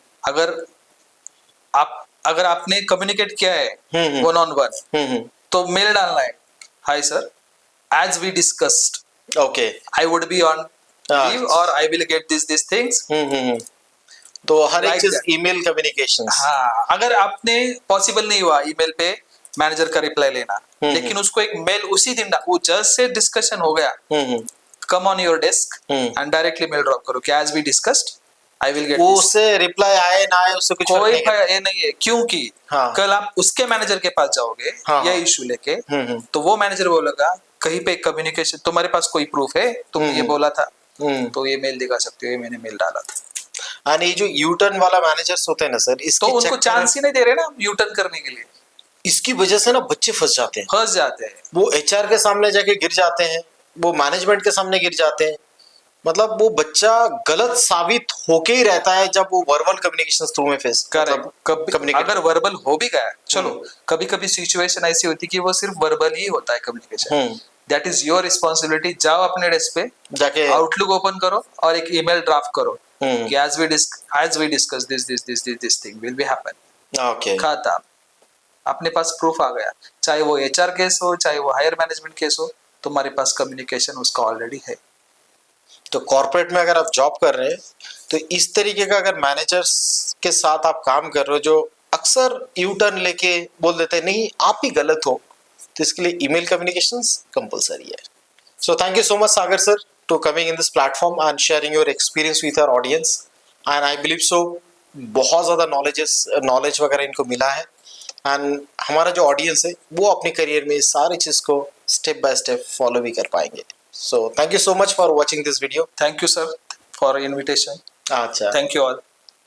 अगर आपने कम्युनिकेट किया है वन ऑन वन, तो मेल डालना है, hi sir, as we discussed, okay, I would be on leave और I will get this things. तो हर एक Like चीज that. Email communication. हाँ, अगर आपने पॉसिबल नहीं हुआ ईमेल पे मैनेजर का रिप्लाई लेना, लेकिन उसको एक मेल उसी दिन वो जस्ट से डिस्कशन हो गया, come on your desk and directly mail drop करो कि as we discussed I will get this. उससे रिप्लाई आए ना आए उससे कुछ कोई फर्क नहीं ये नहीं है, क्योंकि हाँ। कल आप उसके मैनेजर के पास जाओगे हाँ, ये हाँ। इशू लेके, तो वो मैनेजर बोलेगा कहीं पे कम्युनिकेशन, तुम्हारे पास कोई प्रूफ है तुम ये बोला था, तो ये मेल दिखा सकते हो, ये मैंने मेल डाला था। और ये जो यू टर्न वाला मैनेजर्स होते हैं ना सर, तो इसकी उनको चांस ही नहीं दे रहे ना यू टर्न करने के लिए, इसकी वजह से ना बच्चे फंस जाते हैं। वो एचआर के सामने जाके गिर जाते हैं, वो मैनेजमेंट के सामने गिर जाते हैं। मतलब वो बच्चा गलत साबित होके ही रहता है जब वो वर्बल कम्युनिकेशन थ्रू में फेस अगर वर्बल हो भी गया, चलो कभी कभी सिचुएशन ऐसी होती है कि वो सिर्फ वर्बल ही होता है communication, that is your responsibility. जाओ अपने डेस्क पे जाके आउटलुक ओपन करो और एक ईमेल ड्राफ्ट करो कि as we discuss this thing will be happen, okay, खत्म। अपने पास प्रूफ आ गया, चाहे वो एचआर केस हो चाहे वो हायर मैनेजमेंट केस हो, तुम्हारे पास कम्युनिकेशन उसका ऑलरेडी है। तो कॉर्पोरेट में अगर आप जॉब कर रहे हैं तो इस तरीके का अगर मैनेजर्स के साथ आप काम कर रहे हो जो अक्सर यू टर्न लेके बोल देते हैं नहीं आप ही गलत हो, तो इसके लिए ईमेल कम्युनिकेशंस कंपलसरी है। So thank you so much Sagar sir to coming in this platform and sharing your experience with our audience, and I believe so बहुत ज़्यादा नॉलेज वगैरह इनको मिला है, एंड हमारा जो ऑडियंस है वो अपने करियर में इस सारी चीज़ को स्टेप बाय स्टेप फॉलो भी कर पाएंगे। So thank you so much for watching this video. Thank you sir for invitation अच्छा थैंक यू ऑल